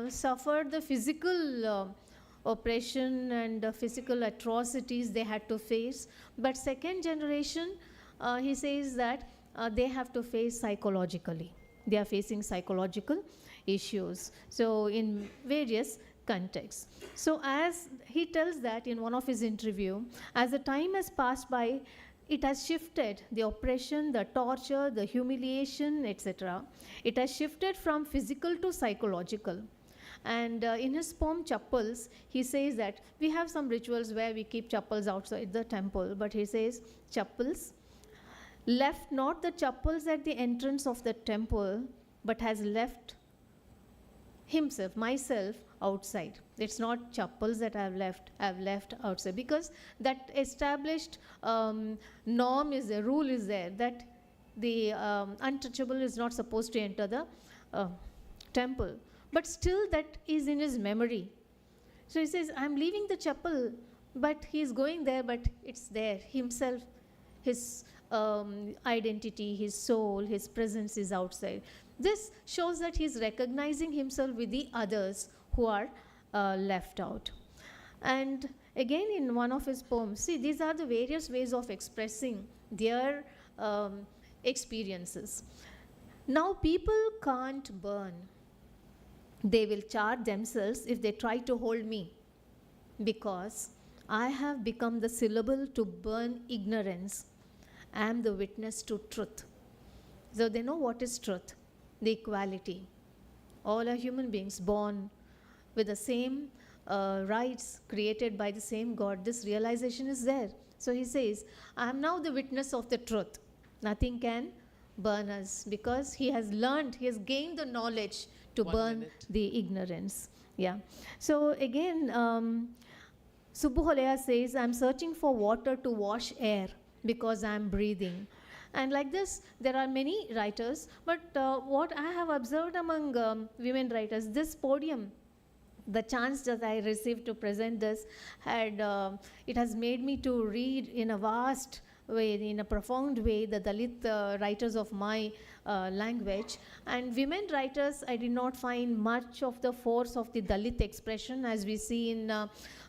D: suffered the physical oppression and physical atrocities they had to face. But second generation, he says that they have to face psychologically. They are facing psychological issues. So in various contexts. So as he tells that in one of his interview, as the time has passed by, it has shifted, the oppression, the torture, the humiliation, etc. It has shifted from physical to psychological. And in his poem Chappals, he says that we have some rituals where we keep chappals outside the temple, but he says, Chappals left not the chappals at the entrance of the temple, but has left himself, myself, outside. It's not chappals that I've left outside, because that established norm is there, rule is there, that the untouchable is not supposed to enter the temple. But still that is in his memory. So he says, I'm leaving the chapel, but he's going there, but it's there, himself, his identity, his soul, his presence is outside. This shows that he's recognizing himself with the others who are left out. And again, in one of his poems, see, these are the various ways of expressing their experiences. Now, people can't burn. They will char themselves if they try to hold me. because I have become the syllable to burn ignorance. I am the witness to truth. So they know what is truth, the equality. All are human beings born with the same rights created by the same God. This realization is there. So he says, I am now the witness of the truth. Nothing can burn us because he has learned, he has gained the knowledge to
B: 1
D: burn
B: minute.
D: the ignorance. Yeah. So again, Subbu Holea says, I'm searching for water to wash air because I'm breathing. And like this, there are many writers, but what I have observed among women writers, this podium, the chance that I received to present this, it has made me to read in a vast way, in a profound way, the Dalit writers of my language. And women writers, I did not find much of the force of the Dalit expression as we see in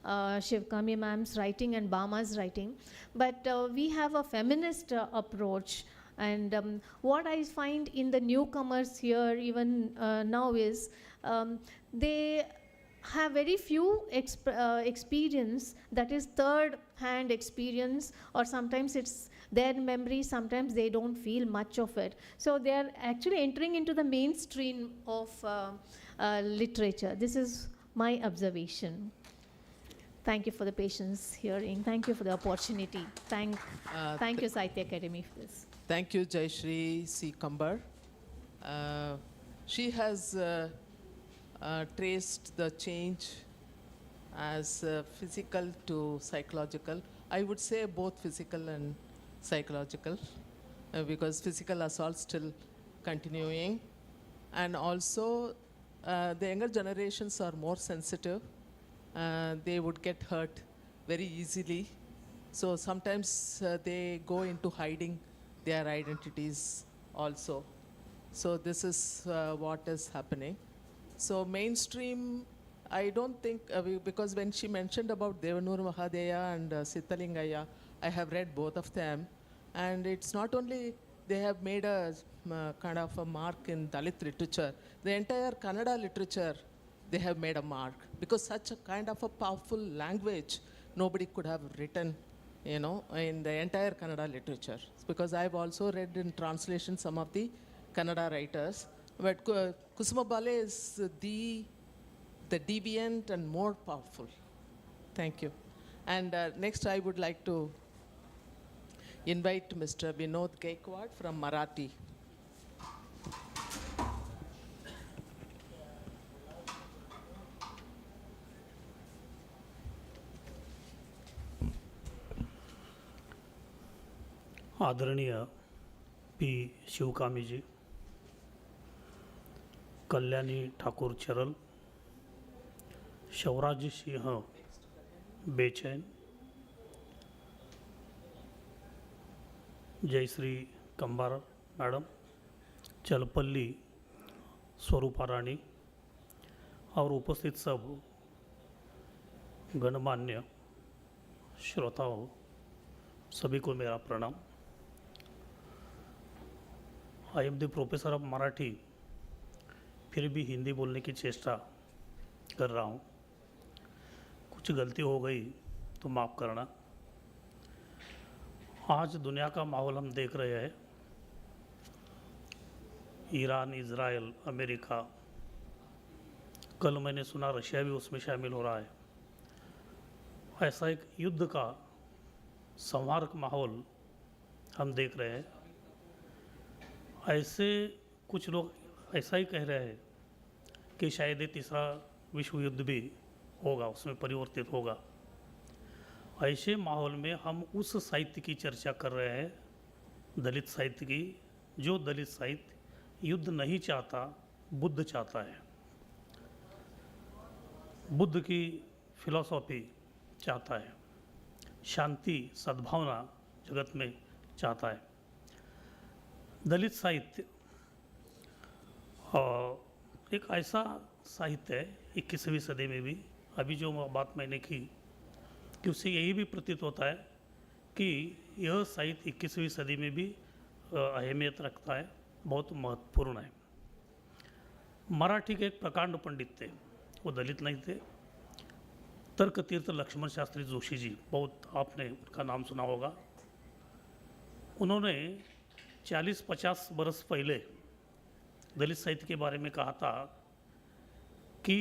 D: Shivkami ma'am's writing and Bama's writing. But we have a feminist approach. And what I find in the newcomers here, even now, is they have very few experience that is third hand experience, or sometimes it's their memory, sometimes they don't feel much of it. So they are actually entering into the mainstream of literature. This is my observation. Thank you for the patience hearing. Thank you for the opportunity. Thank you, Sahitya Academy, for this.
B: Thank you, Jayashree C. Kambar. She has traced the change as physical to psychological. I would say both physical and psychological, because physical assault still continuing. And also, the younger generations are more sensitive. They would get hurt very easily. So sometimes they go into hiding their identities also. So this is what is happening. So mainstream, I don't think, because when she mentioned about Devanur Mahadeya and Sitalingaya, I have read both of them. And it's not only they have made a kind of a mark in Dalit literature, the entire Kannada literature, they have made a mark. Because such a kind of a powerful language, nobody could have written, you know, in the entire Kannada literature. Because I've also read in translation some of the Kannada writers. But Kusuma Bale is the deviant and more powerful. Thank you. And next I would like to invite Mr. Vinod Gaikwad from Marathi.
E: आदरणीय P Sivakami जी, कल्याणी ठाकुर चरल, शौराज सिंह बेचैन, Jayashree Kambar madam, चलपल्ली स्वरूपा रानी और उपस्थित सब गणमान्य श्रोताओं, सभी को मेरा प्रणाम। I am the professor of Marathi, फिर भी हिंदी बोलने की चेष्टा कर रहा हूँ। कुछ गलती हो गई तो माफ़ करना। आज दुनिया का माहौल हम देख रहे हैं, ईरान, इज़राइल, अमेरिका, कल मैंने सुना रशिया भी उसमें शामिल हो रहा है। ऐसा एक युद्ध का संहारक माहौल हम देख रहे हैं। ऐसे कुछ लोग ऐसा ही कह रहे हैं कि शायद ये तीसरा विश्व युद्ध भी होगा, उसमें परिवर्तित होगा। ऐसे माहौल में हम उस साहित्य की चर्चा कर रहे हैं, दलित साहित्य की, जो दलित साहित्य युद्ध नहीं चाहता, बुद्ध चाहता है। बुद्ध की फिलॉसफी चाहता है, शांति सद्भावना जगत में चाहता है। दलित साहित्य एक ऐसा साहित्य है 21वीं सदी में भी, अभी जो बात मैंने की कि उससे यही भी प्रतीत होता है कि यह साहित्य 21वीं सदी में भी अहमियत रखता है, बहुत महत्वपूर्ण है। मराठी के एक प्रकांड पंडित थे, वो दलित नहीं थे, तर्कतीर्थ लक्ष्मण शास्त्री जोशी जी, बहुत आपने उनका नाम सुना होगा। उन्होंने 40-50 बरस पहले दलित साहित्य के बारे में कहा था कि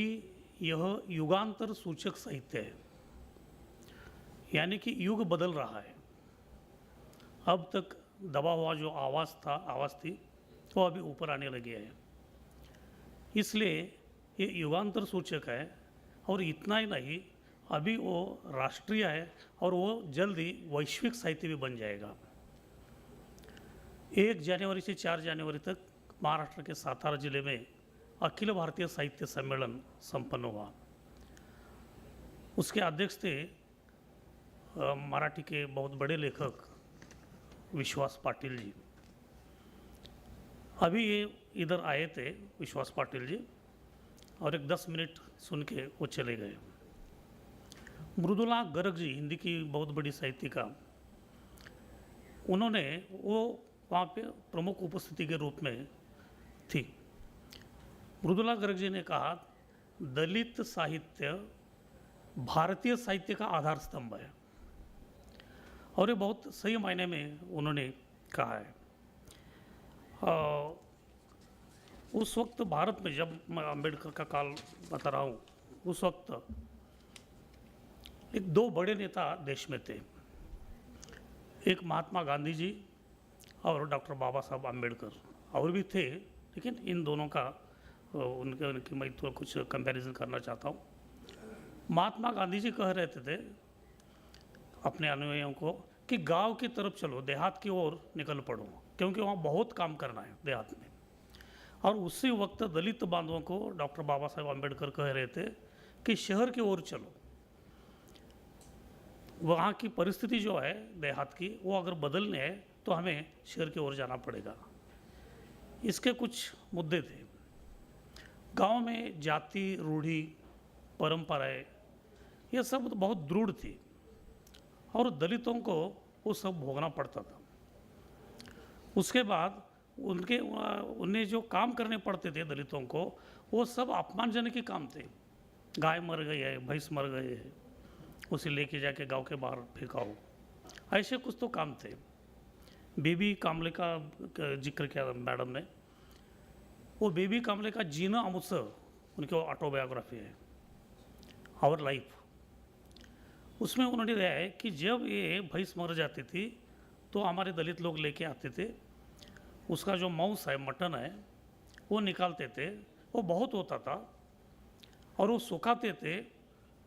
E: यह युगांतर सूचक साहित्य है, यानी कि युग बदल रहा है। अब तक दबा हुआ जो आवाज़ थी वो अभी ऊपर आने लगी है, इसलिए ये युगांतर सूचक है। और इतना ही नहीं, अभी वो राष्ट्रीय है और वो जल्द ही वैश्विक साहित्य भी बन जाएगा। 1 जनवरी से 4 जनवरी तक महाराष्ट्र के सातारा जिले में अखिल भारतीय साहित्य सम्मेलन संपन्न हुआ। उसके अध्यक्ष थे मराठी के बहुत बड़े लेखक विश्वास पाटिल जी। अभी ये इधर आए थे विश्वास पाटिल जी, और एक 10 मिनट सुन के वो चले गए। मृदुला गर्ग जी, हिंदी की बहुत बड़ी साहित्यिका, उन्होंने वो वहाँ पे प्रमुख उपस्थिति के रूप में थी। मृदुला गर्ग जी ने कहा, दलित साहित्य भारतीय साहित्य का आधार स्तंभ है, और ये बहुत सही मायने में उन्होंने कहा है। उस वक्त भारत में, जब मैं अम्बेडकर का काल बता रहा हूँ, उस वक्त एक 2 बड़े नेता देश में थे, एक महात्मा गांधी जी और डॉक्टर बाबा साहब अम्बेडकर। और भी थे, लेकिन इन दोनों का उनकी मैं तो कुछ कंपैरिजन करना चाहता हूँ। महात्मा गांधी जी कह रहे थे अपने अनुयायियों को कि गांव की तरफ चलो, देहात की ओर निकल पड़ो, क्योंकि वहाँ बहुत काम करना है देहात में। और उसी वक्त दलित बांधवों को डॉक्टर बाबा साहब अम्बेडकर कह रहे थे कि शहर की ओर चलो, वहाँ की परिस्थिति जो है देहात की, वो अगर बदलने है तो हमें शहर की ओर जाना पड़ेगा। इसके कुछ मुद्दे थे। गांव में जाति, रूढ़ी, परंपराएं, ये सब बहुत दृढ़ थी, और दलितों को वो सब भोगना पड़ता था। उसके बाद उन्हें जो काम करने पड़ते थे दलितों को, वो सब अपमानजनक के काम थे। गाय मर गई है, भैंस मर गए है, उसे लेके जाके गांव के बाहर फेंकाओ, ऐसे कुछ तो काम थे। बेबी कामले का जिक्र किया मैडम ने। वो बेबी कामले का जीना अमुत्सव, उनकी ऑटोबायोग्राफी है, आवर लाइफ। उसमें उन्होंने दिया है कि जब ये भैंस मर जाती थी तो हमारे दलित लोग लेके आते थे, उसका जो मांस है, मटन है, वो निकालते थे। वो बहुत होता था, और वो सुखाते थे।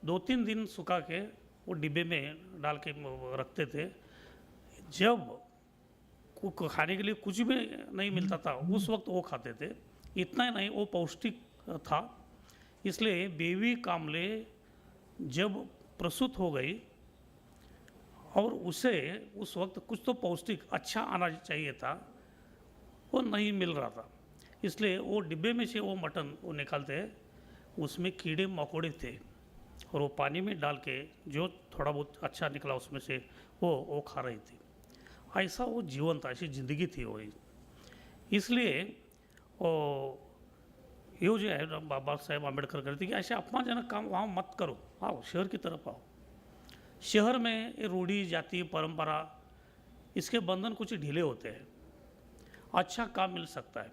E: 2-3 दिन सुखा के वो डिब्बे में डाल के रखते थे। जब खाने के लिए कुछ भी नहीं मिलता था, उस वक्त वो खाते थे। इतना ही नहीं, वो पौष्टिक था। इसलिए बेबी कामले जब प्रसूत हो गई, और उसे उस वक्त कुछ तो पौष्टिक अच्छा अनाज चाहिए था, वो नहीं मिल रहा था। इसलिए वो डिब्बे में से वो मटन वो निकालते, उसमें कीड़े मकोड़े थे, और वो पानी में डाल के जो थोड़ा बहुत अच्छा निकला उसमें से वो खा रही थी। ऐसा वो जीवन था, ऐसी ज़िंदगी थी वो। इसलिए ये जो है बाबा साहेब अम्बेडकर कहते कि ऐसे अपमानजनक काम वहाँ मत करो, आओ शहर की तरफ आओ। शहर में ये रूढ़ी, जाति, परंपरा, इसके बंधन कुछ ढीले होते हैं, अच्छा काम मिल सकता है।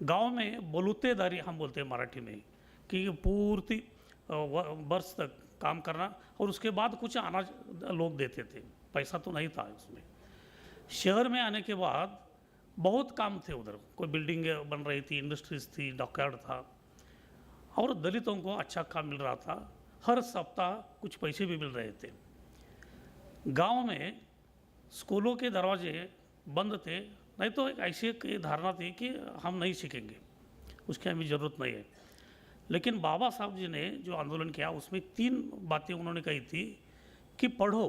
E: गांव में बलूतेदारी हम बोलते हैं मराठी में, कि पूर्ति वर्ष तक काम करना, और उसके बाद कुछ अनाज लोग देते थे, पैसा तो नहीं था उसमें। शहर में आने के बाद बहुत काम थे उधर, कोई बिल्डिंग बन रही थी, इंडस्ट्रीज थी, डॉकयार्ड था, और दलितों को अच्छा काम मिल रहा था। हर सप्ताह कुछ पैसे भी मिल रहे थे। गांव में स्कूलों के दरवाजे बंद थे, नहीं तो एक ऐसी धारणा थी कि हम नहीं सीखेंगे, उसकी हमें ज़रूरत नहीं है। लेकिन बाबा साहब जी ने जो आंदोलन किया, उसमें 3 बातें उन्होंने कही थी कि पढ़ो,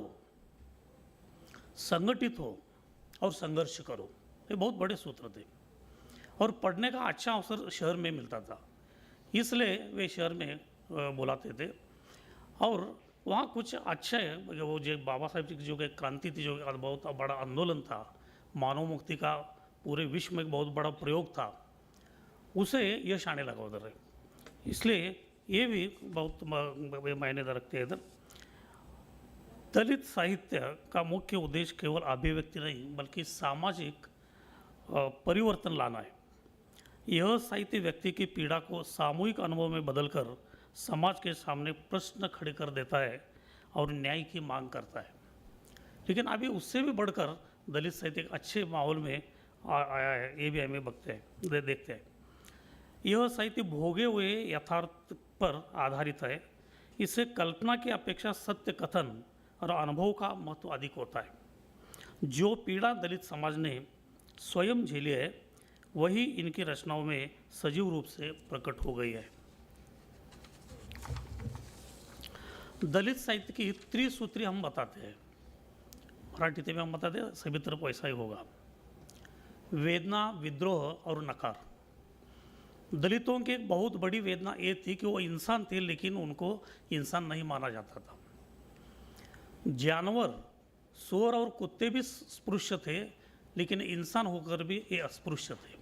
E: संगठित हो और संघर्ष करो। ये बहुत बड़े सूत्र थे, और पढ़ने का अच्छा अवसर शहर में मिलता था, इसलिए वे शहर में बुलाते थे। और वहाँ कुछ अच्छे, वो जो बाबा साहब की जो क्रांति थी, जो बहुत बड़ा आंदोलन था, मानव मुक्ति का पूरे विश्व में एक बहुत बड़ा प्रयोग था, उसे यश आने लगा उधर। इसलिए ये भी बहुत मायने रखते हैं इधर। दलित साहित्य का मुख्य उद्देश्य केवल अभिव्यक्ति नहीं बल्कि सामाजिक परिवर्तन लाना है। यह साहित्य व्यक्ति की पीड़ा को सामूहिक अनुभव में बदलकर समाज के सामने प्रश्न खड़े कर देता है और न्याय की मांग करता है। लेकिन अभी उससे भी बढ़कर दलित साहित्य एक अच्छे माहौल में आया है, ये भी हमें देखते हैं। यह साहित्य भोगे हुए यथार्थ पर आधारित है। इससे कल्पना की अपेक्षा सत्य कथन और अनुभव का महत्व अधिक होता है। जो पीड़ा दलित समाज ने स्वयं झेली है वही इनकी रचनाओं में सजीव रूप से प्रकट हो गई है। दलित साहित्य की त्रिसूत्री हम बताते हैं, मराठी में हम बताते हैं, सभी तरफ वैसा ही होगा। वेदना, विद्रोह और नकार। दलितों की एक बहुत बड़ी वेदना ये थी कि वो इंसान थे लेकिन उनको इंसान नहीं माना जाता था। जानवर, सूअर और कुत्ते भी स्पृश्य थे लेकिन इंसान होकर भी ये अस्पृश्य थे।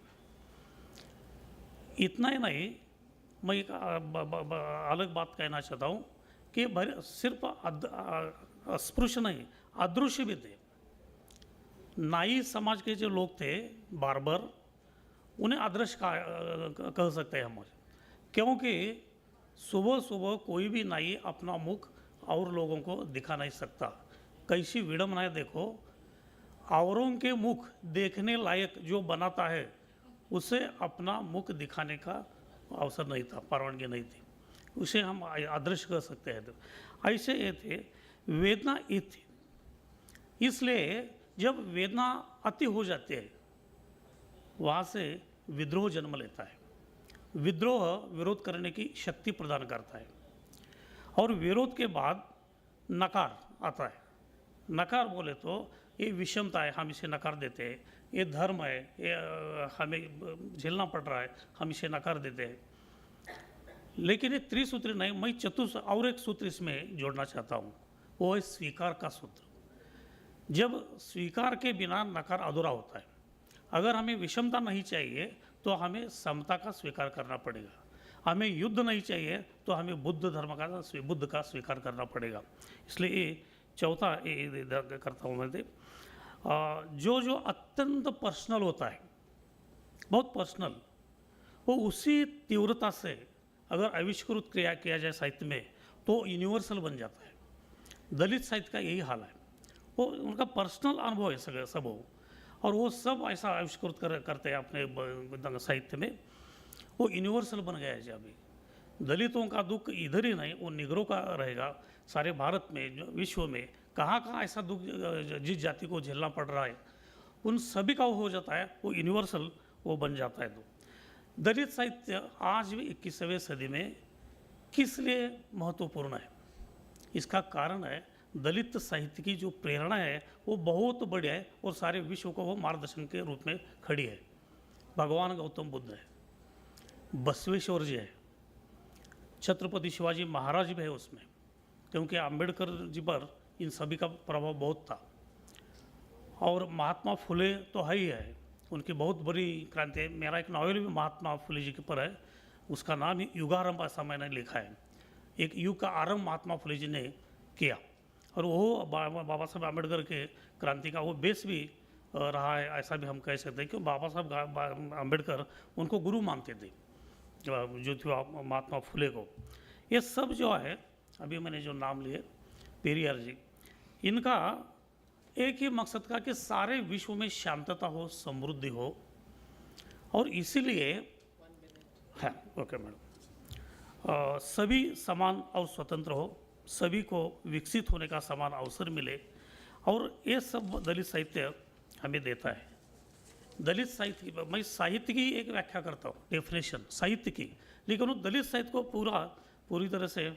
E: इतना ही नहीं, मैं एक अलग बात कहना चाहता हूँ कि सिर्फ अस्पृश्य नहीं, अदृश्य भी थे। नाई समाज के जो लोग थे, बार्बर, उन्हें अदृश्य कह सकते हैं हम, क्योंकि सुबह सुबह कोई भी नाई अपना मुख और लोगों को दिखा नहीं सकता। कैसी विडम्बना है देखो, औरों के मुख देखने लायक जो बनाता है उसे अपना मुख दिखाने का अवसर नहीं था, परवानगी नहीं थी, उसे हम अदृश्य कह सकते हैं। ऐसे ये थे, वेदना ये थी। इसलिए जब वेदना अति हो जाती है वहाँ से विद्रोह जन्म लेता है। विद्रोह विरोध करने की शक्ति प्रदान करता है और विरोध के बाद नकार आता है। नकार बोले तो ये विषमता है, हम इसे नकार देते हैं, ये धर्म है, ये हमें झेलना पड़ रहा है, हम इसे नकार देते हैं। लेकिन ये त्रिसूत्री नहीं, मैं और एक सूत्र इसमें जोड़ना चाहता हूँ, वो है स्वीकार का सूत्र। जब स्वीकार के बिना नकार अधूरा होता है। अगर हमें विषमता नहीं चाहिए तो हमें समता का स्वीकार करना पड़ेगा। हमें युद्ध नहीं चाहिए तो हमें बुद्ध का स्वीकार करना पड़ेगा। इसलिए ये चौथा करता हूँ मैं। जो अत्यंत पर्सनल होता है, बहुत पर्सनल, वो उसी तीव्रता से अगर आविष्कृत किया जाए साहित्य में तो यूनिवर्सल बन जाता है। दलित साहित्य का यही हाल है, वो उनका पर्सनल अनुभव है सब हो, और वो सब ऐसा आविष्कृत करते हैं अपने साहित्य में, वो यूनिवर्सल बन गया है। जब अभी दलितों का दुख इधर ही नहीं, वो निगरों का रहेगा सारे भारत में, विश्व में कहाँ कहाँ ऐसा दुख जिस जाति को झेलना पड़ रहा है उन सभी का वो हो जाता है, वो यूनिवर्सल वो बन जाता है। तो दलित साहित्य आज भी 21वीं सदी में किस लिए महत्वपूर्ण है, इसका कारण है दलित साहित्य की जो प्रेरणा है वो बहुत बढ़िया है और सारे विश्व को वो मार्गदर्शन के रूप में खड़ी है। भगवान गौतम बुद्ध है, बसवेश्वर जी है, छत्रपति शिवाजी महाराज भी है उसमें, क्योंकि अम्बेडकर जी पर इन सभी का प्रभाव बहुत था। और महात्मा फुले तो है ही है, उनकी बहुत बड़ी क्रांति है। मेरा एक नॉवेल भी महात्मा फुले जी के पर है, उसका नाम ही युगारंभ ऐसा मैंने लिखा है। एक युग का आरंभ महात्मा फुले जी ने किया और वो बाबा साहब अम्बेडकर के क्रांति का वो बेस भी रहा है, ऐसा भी हम कह सकते हैं। क्योंकि बाबा साहब अम्बेडकर उनको गुरु मानते थे, जो थी महात्मा फुले को। ये सब जो है अभी मैंने जो नाम लिए पेरियार जी, इनका एक ही मकसद था कि सारे विश्व में शांतता हो, समृद्धि हो, और इसीलिए है ओके मैडम, सभी समान और स्वतंत्र हो, सभी को विकसित होने का समान अवसर मिले, और ये सब दलित साहित्य हमें देता है। दलित साहित्य, मैं साहित्य की एक व्याख्या करता हूँ, डेफिनेशन साहित्य की, लेकिन वो दलित साहित्य को पूरी तरह से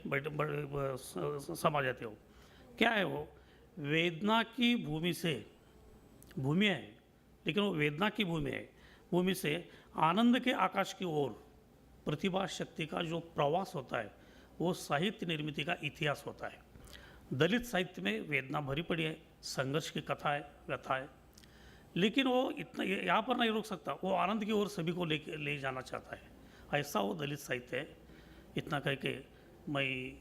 E: समा जाते हो। क्या है वो? वेदना की भूमि से, भूमि है लेकिन वो वेदना की भूमि से आनंद के आकाश की ओर प्रतिभा शक्ति का जो प्रवास होता है वो साहित्य निर्मिति का इतिहास होता है। दलित साहित्य में वेदना भरी पड़ी है, संघर्ष की कथा है, व्यथा है, लेकिन वो इतना यहाँ पर नहीं रोक सकता, वो आनंद की ओर सभी को ले जाना चाहता है। ऐसा वो दलित साहित्य है। इतना कह के मैं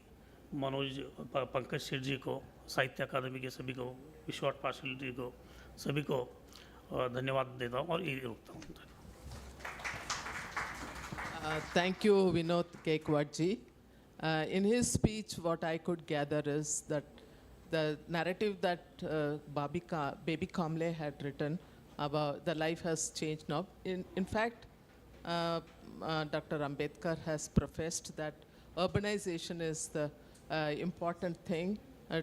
E: मनोज पंकज सेठ जी को साहित्य अकादमी के सभी को, विश्व पार्शलिटी को, सभी को धन्यवाद देता हूँ और यही रुकता हूँ.
B: Thank you, Vinod Kekwadji. In his speech, what I could gather is that the narrative that Baby Kamble had written about the life has changed now. In fact, Dr. Ambedkar has professed that urbanization is the important thing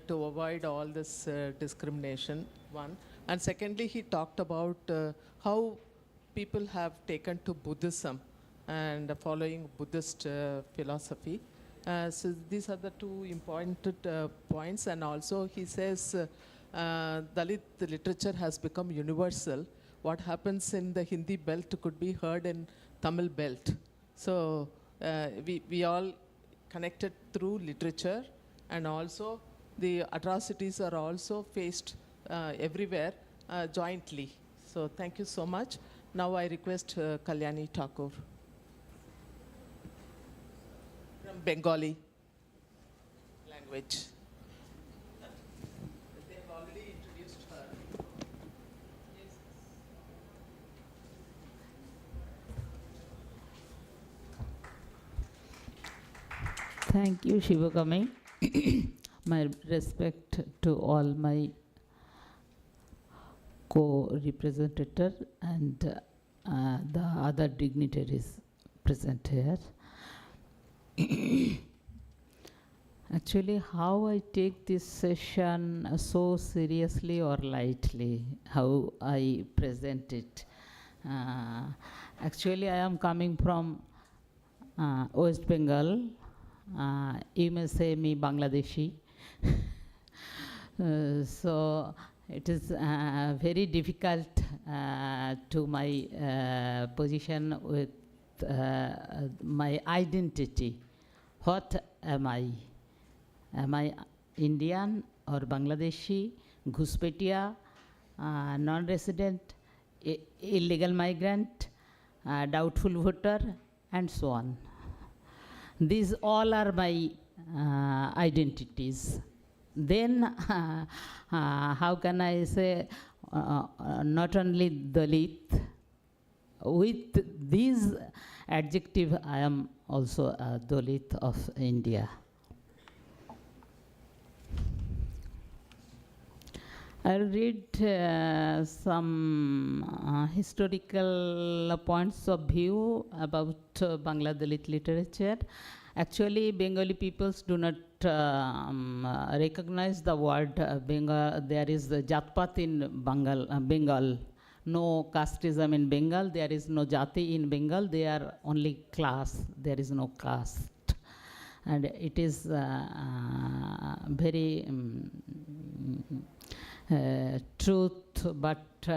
B: to avoid all this discrimination, one. And secondly, he talked about how people have taken to Buddhism and following Buddhist philosophy. So these are the two important points. And also he says Dalit literature has become universal. What happens in the Hindi belt could be heard in Tamil belt. So we all connected through literature, and also the atrocities are also faced everywhere jointly. So thank you so much. Now I request Kalyani Thakur from Bengali language. They have already introduced her.
F: Thank you, Shivakami. My respect to all my co-representative and the other dignitaries present here. Actually, how I take this session so seriously or lightly, how I present it. Actually, I am coming from West Bengal. You may say me Bangladeshi. So it is very difficult to my position with my identity. What am I? Am I Indian or Bangladeshi, Ghuspetia, non-resident, illegal migrant, doubtful voter, and so on? These all are my identities. Then how can I say not only Dalit, with these adjective I am also a Dalit of India. I'll read some historical points of view about Bangla Dalit literature. Actually, Bengali peoples do not recognize the word Bengal. There is the Jatpat in Bengal. No casteism in Bengal. There is no Jati in Bengal. They are only class. There is no caste. And it is very truth, but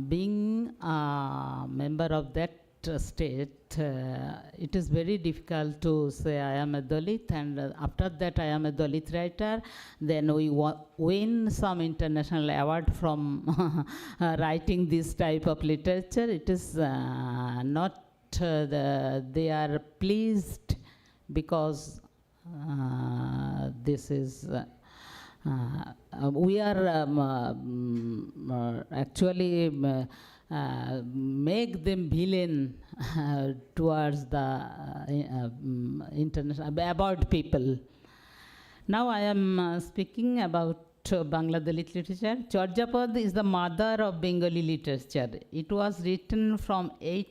F: being a member of that state, it is very difficult to say I am a Dalit, and after that I am a Dalit writer. Then we win some international award from writing this type of literature. It is not, they are pleased because this is we are actually make them villain towards the international, about people. Now I am speaking about Bangla Dalit literature. Charyapad is the mother of Bengali literature. It was written from 8th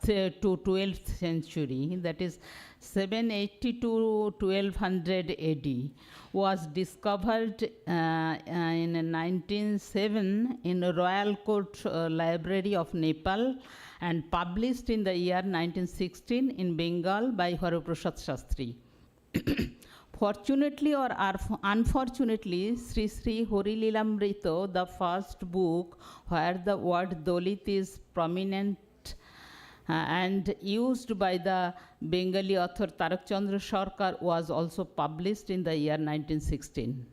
F: to 12th century, that is 780 to 1200 AD, was discovered in 1907 in the Royal Court Library of Nepal and published in the year 1916 in Bengal by Hariprasad Shastri. Fortunately or unfortunately, Sri Sri Hori Lilamrita, the first book where the word Dalit is prominent and used by the Bengali author Tarak Chandra Sarkar, was also published in the year 1916.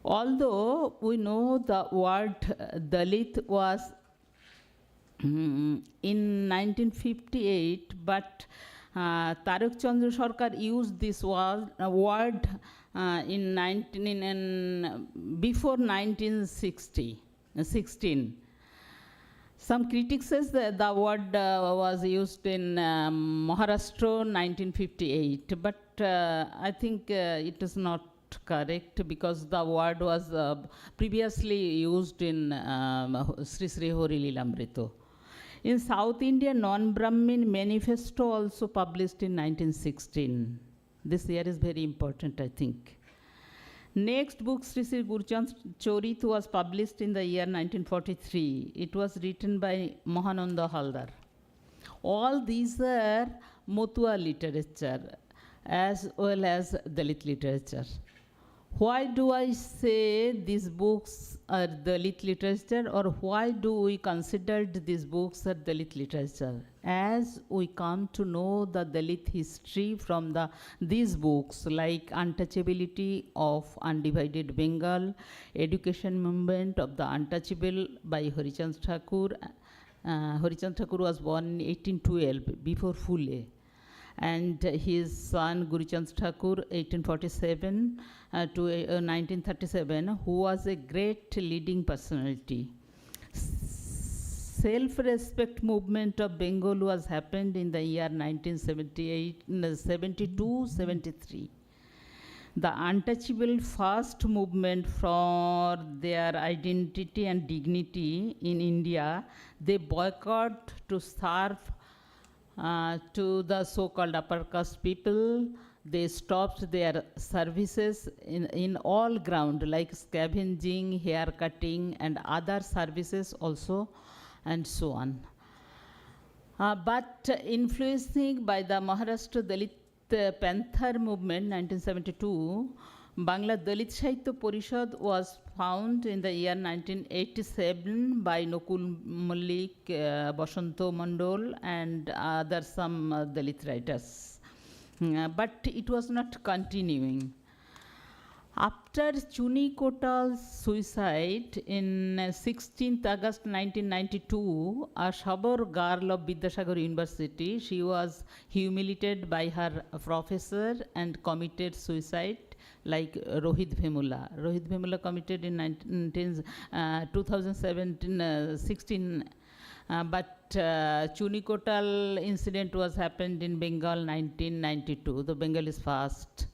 F: Although we know the word Dalit was in 1958, but Tarak Chandra Sarkar used this word before 1916. Some critics says that the word was used in Maharashtra 1958, but I think it is not correct because the word was previously used in Sri Sri Hori Lilamrito. In South India, Non-Brahmin Manifesto also published in 1916. This year is very important, I think. Next book, Sri Sri Gurchand Chorit, was published in the year 1943. It was written by Mahananda Haldar. All these are Motua literature as well as Dalit literature. Why do I say these books are Dalit literature, or why do we consider these books are Dalit literature? As we come to know the Dalit history from these books, like Untouchability of Undivided Bengal, Education Movement of the Untouchable by Harichand Thakur. Harichand Thakur was born in 1812, before Phule. And his son Guruchand Thakur, 1847 to 1937, who was a great leading personality. Self-respect movement of Bengal was happened in the year 1972-73. The untouchable first movement for their identity and dignity in India, they boycott to serve to the so-called upper caste people. They stopped their services in all ground, like scavenging, hair cutting, and other services also, and so on. But influencing by the Maharashtra Dalit Panther movement, 1972, Bangla Dalit Sahitya Parishad was found in the year 1987 by Nokul Malik, Basanto Mandol, and some Dalit writers. But it was not continuing. After Chuni Kotal's suicide in 16th August 1992, a Shabur girl of Vidyasagar University, she was humiliated by her professor and committed suicide, like Rohit Vemula. Rohit Vemula committed in 2016, but Chuni Kotal incident was happened in Bengal 1992. The Bengal is fast.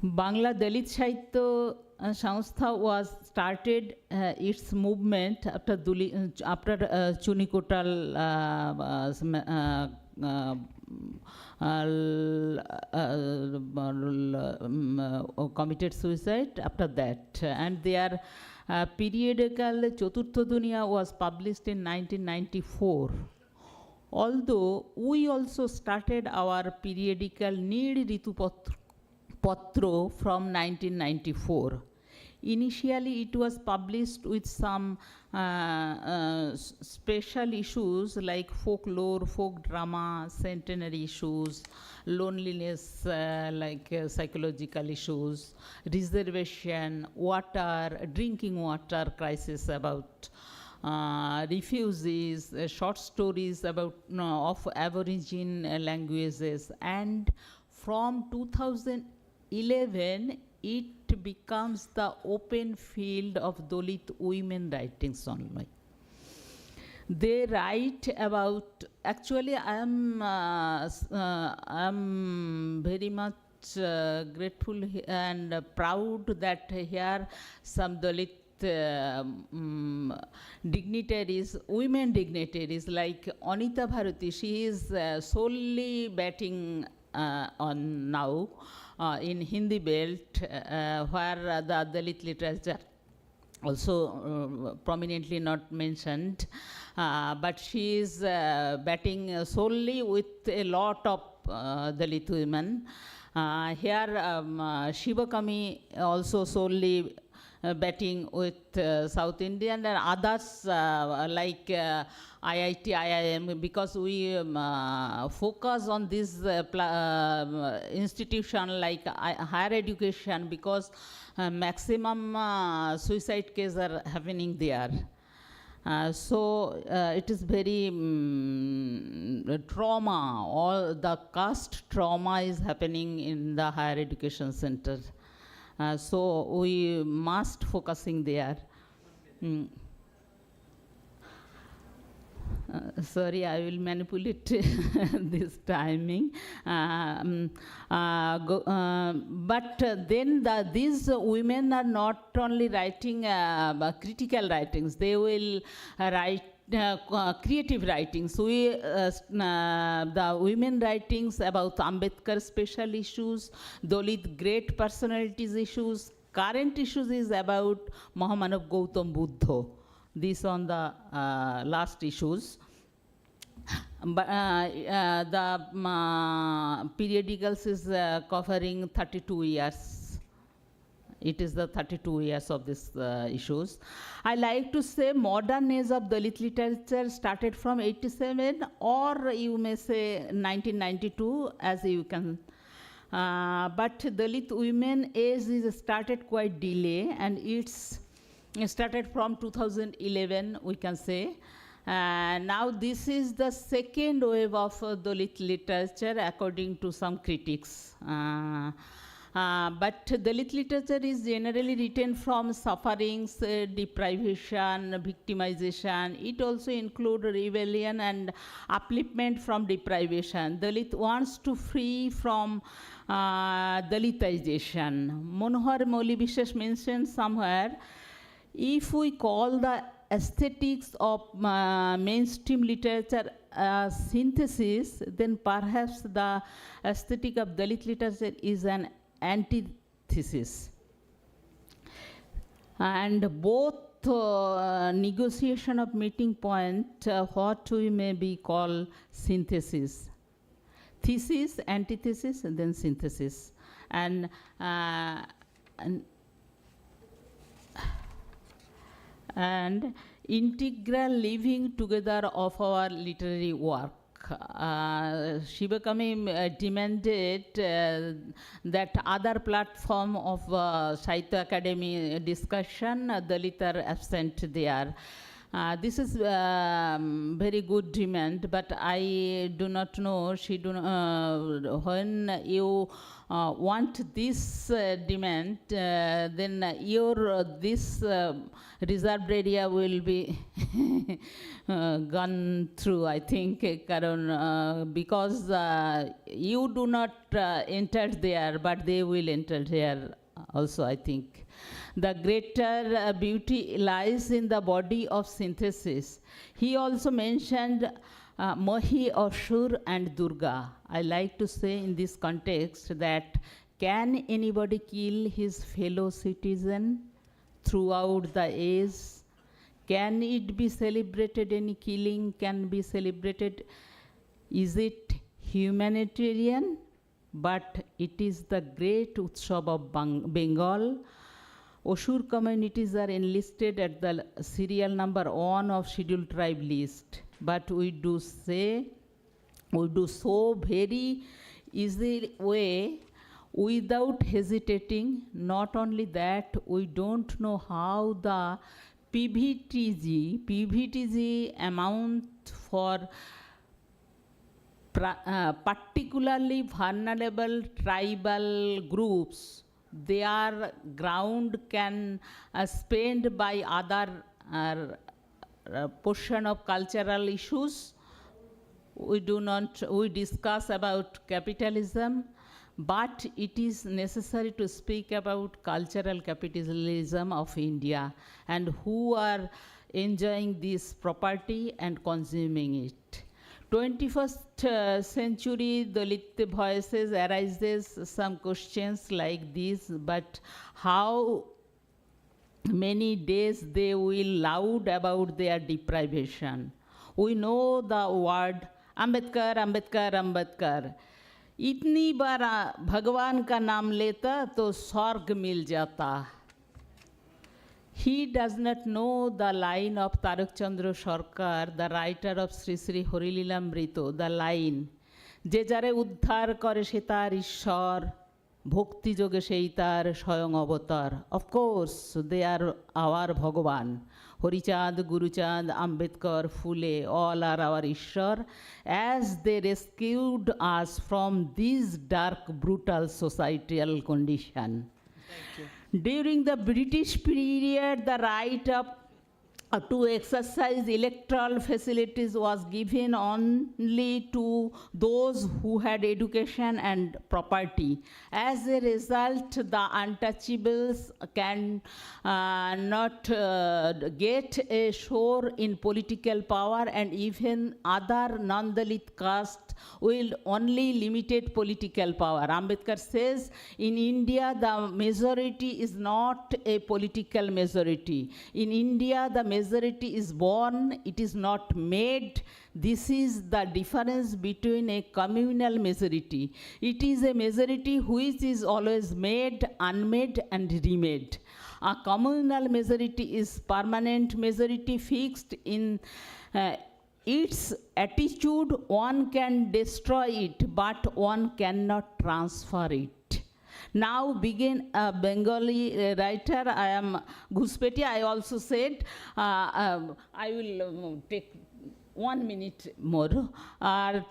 F: Bangla Dalit Sahitya Sanstha was started its movement after Chuni Kotal committed suicide after that. And their periodical Chaturtha Duniya was published in 1994. Although we also started our periodical Need Ritu Patro from 1994. Initially, it was published with some special issues like folklore, folk drama, centenary issues, loneliness, psychological issues, reservation, water, drinking water crisis about refugees, short stories about of Aborigine languages, and from 2011 it becomes the open field of Dalit women writings only. They write about, actually I am very much grateful and proud that here some Dalit dignitaries, women dignitaries like Anita Bharati, she is solely batting on now in Hindi belt, where the Dalit literature also prominently not mentioned, but she is batting solely with a lot of Dalit women. Here Shiva Kami also solely batting with South Indian, and others like IIT, IIM, because we focus on this institution like higher education, because maximum suicide cases are happening there. It is very trauma, all the caste trauma is happening in the higher education center. So we must focusing there. Sorry, I will manipulate this timing. But then these women are not only writing critical writings, they will write creative writings. The women writings about Ambedkar special issues, Dalit great personalities issues, current issues is about Mahamanav Gautam Buddha. These on the last issues. But the periodicals is covering 32 years. It is the 32 years of these issues. I like to say modern age of Dalit literature started from 87, or you may say 1992, as you can. But Dalit women age is started quite delay, and it started from 2011, we can say. Now this is the second wave of Dalit literature according to some critics. But Dalit literature is generally written from sufferings, deprivation, victimization. It also includes rebellion and upliftment from deprivation. Dalit wants to free from Dalitization. Manohar Mauli Bishesh mentioned somewhere, if we call the aesthetics of mainstream literature synthesis, then perhaps the aesthetic of Dalit literature is an antithesis. And both negotiation of meeting point, what we may be called synthesis. Thesis, antithesis, and then synthesis. And integral living together of our literary work. Shivakami demanded that other platform of Sahitya Academy discussion, Dalit are absent there. This is very good demand, but I do not know, when you want this demand, then this reserved area will be gone through, I think, because you do not enter there, but they will enter here also, I think. The greater beauty lies in the body of synthesis. He also mentioned Mahi, Ashur, and Durga. I like to say in this context that can anybody kill his fellow citizen throughout the age? Can it be celebrated? Any killing can be celebrated? Is it humanitarian? But it is the great Utsav of Bengal. Ashur communities are enlisted at the serial number 1 of scheduled tribe list. But we do so very easy way without hesitating. Not only that, we don't know how the PVTG amount for particularly vulnerable tribal groups, their ground can spent by other portion of cultural issues. We discuss about capitalism, but it is necessary to speak about cultural capitalism of India and who are enjoying this property and consuming it. 21st century Dalit voices arises some questions like this, but how many days they will loud about their deprivation. We know the word Ambedkar, Ambedkar, Ambedkar. इतनी बार भगवान का नाम लेता तो स्वर्ग मिल जाता. He does not know the line of Tarak Chandra Sarkar, the writer of Sri Sri Horililamrito, the line, Je jare uddhar kore se tar ishwar, ভক্তিযোগে সেই তার স্বয়ং অবতার। অফকোর্স দে আর আওয়ার ভগবান। হরিচাঁদ, গুরুচাঁদ, আম্বেদকর, ফুলে, all are our ঈশ্বর, as they rescued us from this dark, brutal societal condition. During the British period, the right to exercise electoral facilities was given only to those who had education and property. As a result, the untouchables can not get a share in political power, and even other non-Dalit castes will only limited political power. Ambedkar says, in India, the majority is not a political majority. In India, the majority is born, it is not made. This is the difference between a communal majority. It is a majority which is always made, unmade, and remade. A communal majority is permanent majority fixed in its attitude. One can destroy it, but one cannot transfer it. Now begin a Bengali writer. I am Ghuspeti. I also said I will take 1 minute more.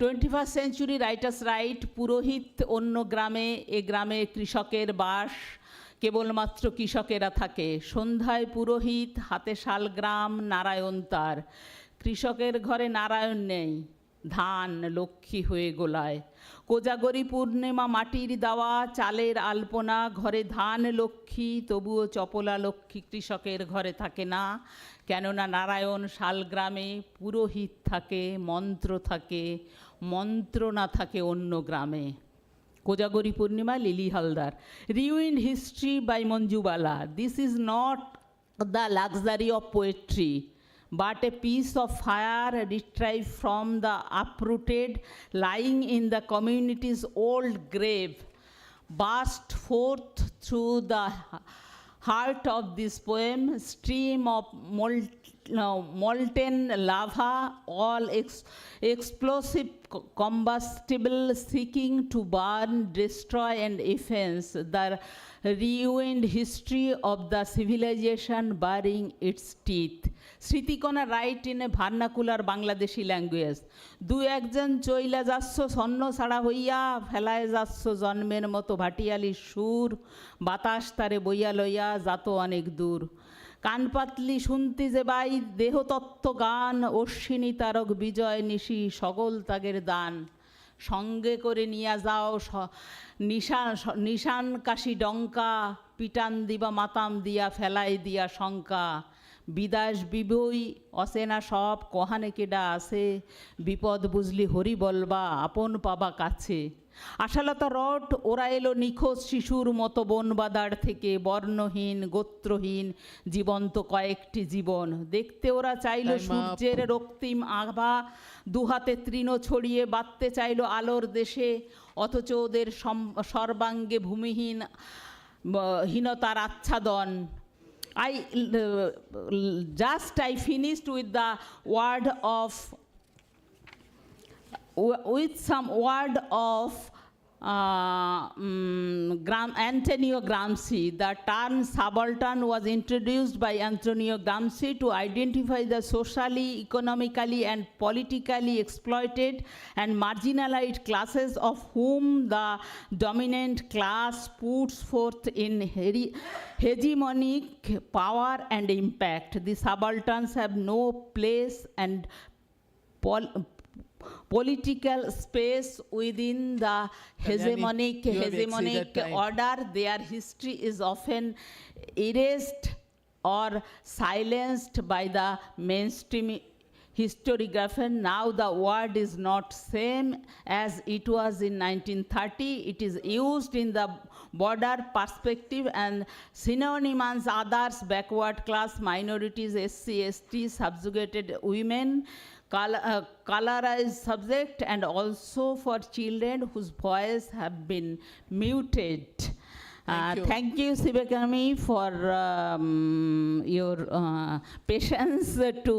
F: 21st century writers write, পুরোহিত অন্য গ্রামে, এ গ্রামে কৃষকের বাস, কেবলমাত্র কৃষকেরা থাকে। সন্ধ্যায় পুরোহিত, হাতে শালগ্রাম, নারায়ণ তার। কৃষকের ঘরে নারায়ণ নেই, ধান লক্ষ্মী হয়ে গোলায়। কোজাগরি পূর্ণিমা মাটির দেওয়া, চালের আলপনা, ঘরে ধান লক্ষ্মী, তবুও চপলা লক্ষ্মী কৃষকের ঘরে থাকে না। কেননা নারায়ণ শালগ্রামে, পুরোহিত থাকে, মন্ত্র থাকে, মন্ত্র না থাকে অন্য গ্রামে। Kojagari Purnima, Lili Haldar. Ruined history by Manjubala. This is not the luxury of poetry, but a piece of fire retrieved from the uprooted, lying in the community's old grave, burst forth through the heart of this poem, stream of molten lava, all explosive combustible, seeking to burn, destroy, and efface the ruined history of the civilization burying its teeth. Smritikona write in a vernacular Bangladeshi language. দু একজন চইলা যাচ্ছ স্বর্ণ ছাড়া হইয়া, ফেলায় যাচ্ছ জন্মের মতো ভাটিয়ালি সুর, বাতাস তারে বইয়া লইয়া যাত অনেক দূর। কান পাতলি শুনতি যে বাই দেহতত্ত্ব গান, অশ্বিনী তারক বিজয় নিশি সগল তাগের দান। সঙ্গে করে নিয়া যাও নিশান কাশি ডঙ্কা, পিটান দিবা মাতাম দিয়া ফেলাই দিয়া শঙ্কা। বিদাস বিবই অচেনা সব কহানে কেডা আছে, বিপদ বুঝলি হরি বলবা আপন পাবা কাছে। আশালতা রট, ওরা এলো নিখোঁজ শিশুর মতো বনবাদার থেকে, বর্ণহীন গোত্রহীন জীবন্ত কয়েকটি জীবন। দেখতে ওরা চাইলো সূর্যের রক্তিম আভা, দুহাতে তৃণ ছড়িয়ে বাঁধতে চাইলো আলোর দেশে, অথচ ওদের সর্বাঙ্গে ভূমিহীন হীনতার আচ্ছাদন। I finished with the word of with some word of Antonio Gramsci. The term subaltern was introduced by Antonio Gramsci to identify the socially, economically, and politically exploited and marginalized classes of whom the dominant class puts forth in hegemonic power and impact. The subalterns have no place and political space within the hegemonic order. Their history is often erased or silenced by the mainstream historiography. Now the word is not same as it was in 1930. It is used in the border perspective and synonymous others, backward class, minorities, SC, ST, subjugated women, colorized subject, and also for children whose voice have been muted. Thank you, Sibekami, for your patience to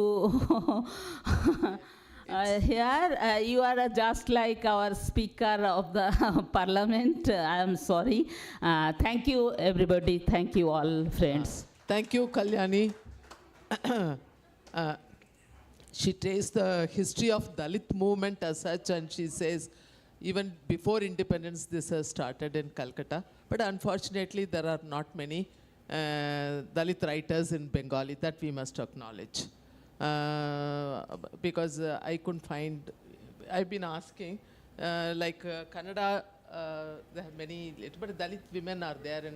F: Here, you are just like our Speaker of the Parliament. I am sorry. Thank you, everybody. Thank you, all friends.
B: Thank you, Kalyani. She traced the history of Dalit movement as such, and she says even before independence this has started in Calcutta. But unfortunately, there are not many Dalit writers in Bengali, that we must acknowledge. Because I couldn't find, I've been asking, Kannada, there are many, but Dalit women are there,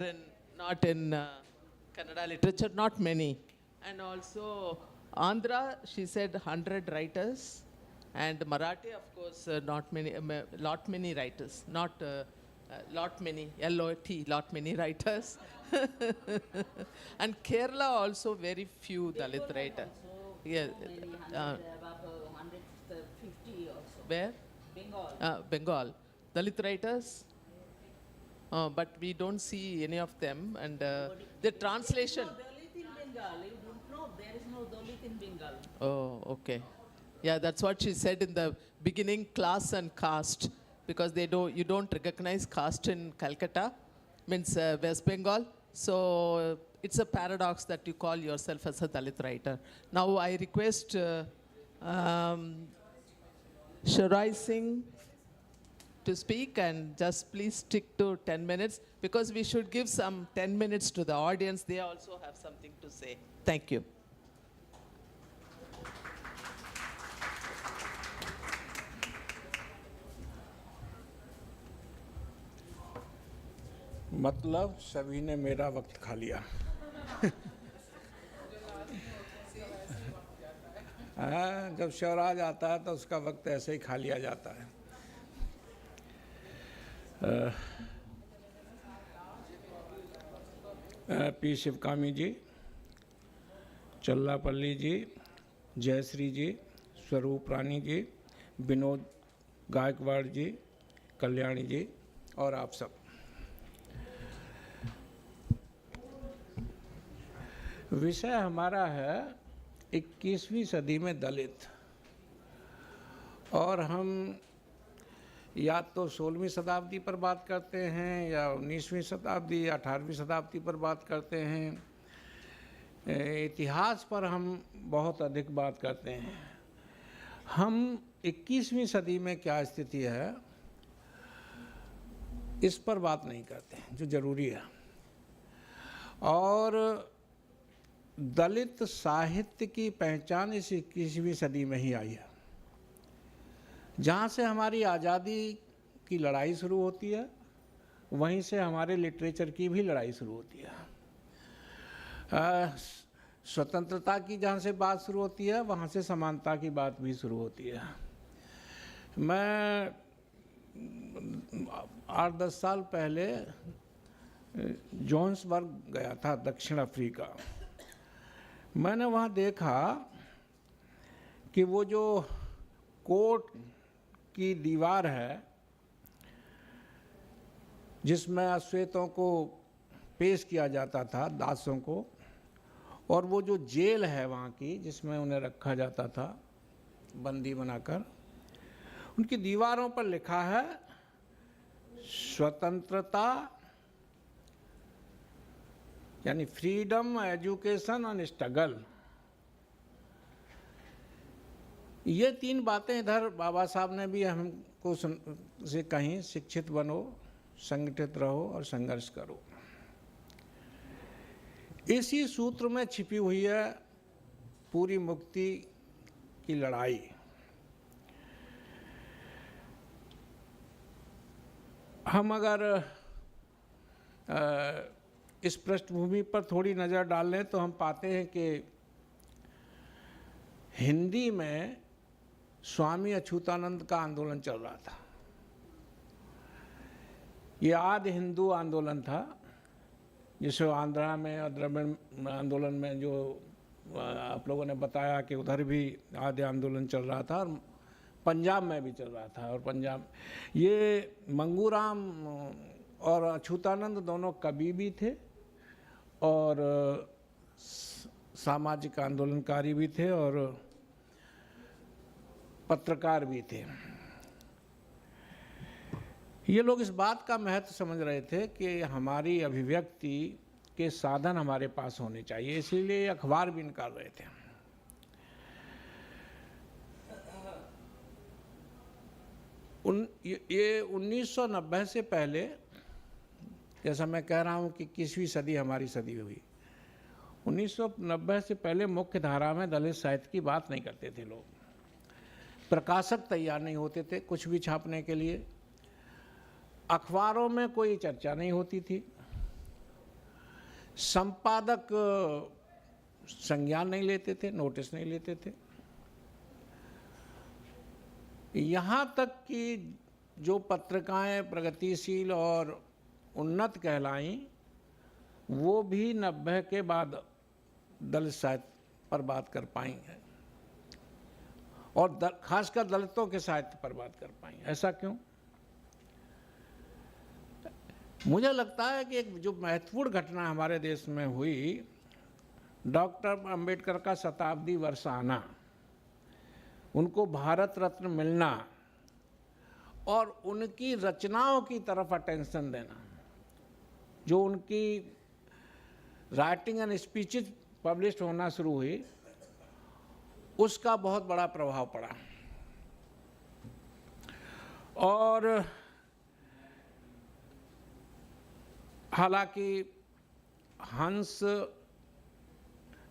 B: and not in Kannada literature, not many. And also Andhra, she said 100 writers, and Marathi, of course, not many, lot many writers, not lot many, L-O-T, lot many writers. And Kerala also very few Dalit writers. Yeah.
F: About 150 also.
B: Where?
F: Bengal.
B: Bengal. Dalit writers? But we don't see any of them. And the translation.
F: Dalit in Bengal. You don't know. There is no Dalit in Bengal.
B: Oh, okay. Yeah, that's what she said in the beginning, class and caste, because you don't recognize caste in Calcutta, means West Bengal. So it's a paradox that you call yourself as a Dalit writer. Now I request Sharai Singh to speak, and just please stick to 10 minutes, because we should give some 10 minutes to the audience. They also have something to say. Thank you.
G: मतलब सभी ने मेरा वक्त खा लिया। हाँ, जब शिवराज आता है तो उसका वक्त ऐसे ही खा लिया जाता है। पी शिवकामी जी, चल्लापल्ली जी, जयश्री जी, स्वरूप रानी जी, विनोद गायकवाड़ जी, कल्याणी जी और आप सब। विषय हमारा है 21वीं सदी में दलित, और हम या तो 16वीं शताब्दी पर बात करते हैं, या 19वीं शताब्दी या 18वीं शताब्दी पर बात करते हैं। इतिहास पर हम बहुत अधिक बात करते हैं। हम 21वीं सदी में क्या स्थिति है इस पर बात नहीं करते हैं, जो ज़रूरी है। और दलित साहित्य की पहचान इस 21वीं सदी में ही आई है, जहाँ से हमारी आज़ादी की लड़ाई शुरू होती है, वहीं से हमारे लिटरेचर की भी लड़ाई शुरू होती है। स्वतंत्रता की जहाँ से बात शुरू होती है, वहाँ से समानता की बात भी शुरू होती है। मैं 8-10 साल पहले जोहान्सबर्ग गया था, दक्षिण अफ्रीका। मैंने वहाँ देखा कि वो जो कोर्ट की दीवार है जिसमें अश्वेतों को पेश किया जाता था, दासों को, और वो जो जेल है वहाँ की जिसमें उन्हें रखा जाता था बंदी बनाकर, उनकी दीवारों पर लिखा है स्वतंत्रता यानी फ्रीडम, एजुकेशन एंड स्ट्रगल। ये 3 बातें इधर बाबा साहब ने भी हमको से कहीं, शिक्षित बनो, संगठित रहो और संघर्ष करो। इसी सूत्र में छिपी हुई है पूरी मुक्ति की लड़ाई। हम अगर इस पृष्ठभूमि पर थोड़ी नज़र डाल लें तो हम पाते हैं कि हिंदी में स्वामी अच्युतानंद का आंदोलन चल रहा था। ये आदि हिंदू आंदोलन था, जिसे आंध्रा में और द्रविड़ आंदोलन में जो आप लोगों ने बताया कि उधर भी आदि आंदोलन चल रहा था, और पंजाब में भी चल रहा था। और पंजाब ये मंगूराम और अच्युतानंद दोनों कवि भी थे और सामाजिक आंदोलनकारी भी थे और पत्रकार भी थे। ये लोग इस बात का महत्व समझ रहे थे कि हमारी अभिव्यक्ति के साधन हमारे पास होने चाहिए, इसीलिए अखबार भी निकाल रहे थे। ये 1990 से पहले, जैसा मैं कह रहा हूँ कि 21वीं सदी हमारी सदी हुई, 1990 से पहले मुख्य धारा में दलित साहित्य की बात नहीं करते थे लोग। प्रकाशक तैयार नहीं होते थे कुछ भी छापने के लिए, अखबारों में कोई चर्चा नहीं होती थी, संपादक संज्ञान नहीं लेते थे, नोटिस नहीं लेते थे। यहाँ तक कि जो पत्रिकाएं प्रगतिशील और उन्नत कहलाईं, वो भी 90 के बाद दलित साहित्य पर बात कर पाएंगे और खासकर दलितों के साहित्य पर बात कर पाएंगे। ऐसा क्यों? मुझे लगता है कि एक जो महत्वपूर्ण घटना हमारे देश में हुई, डॉक्टर अंबेडकर का शताब्दी वर्ष आना, उनको भारत रत्न मिलना और उनकी रचनाओं की तरफ अटेंशन देना, जो उनकी राइटिंग एंड स्पीचेस पब्लिश होना शुरू हुई, उसका बहुत बड़ा प्रभाव पड़ा। और हालांकि हंस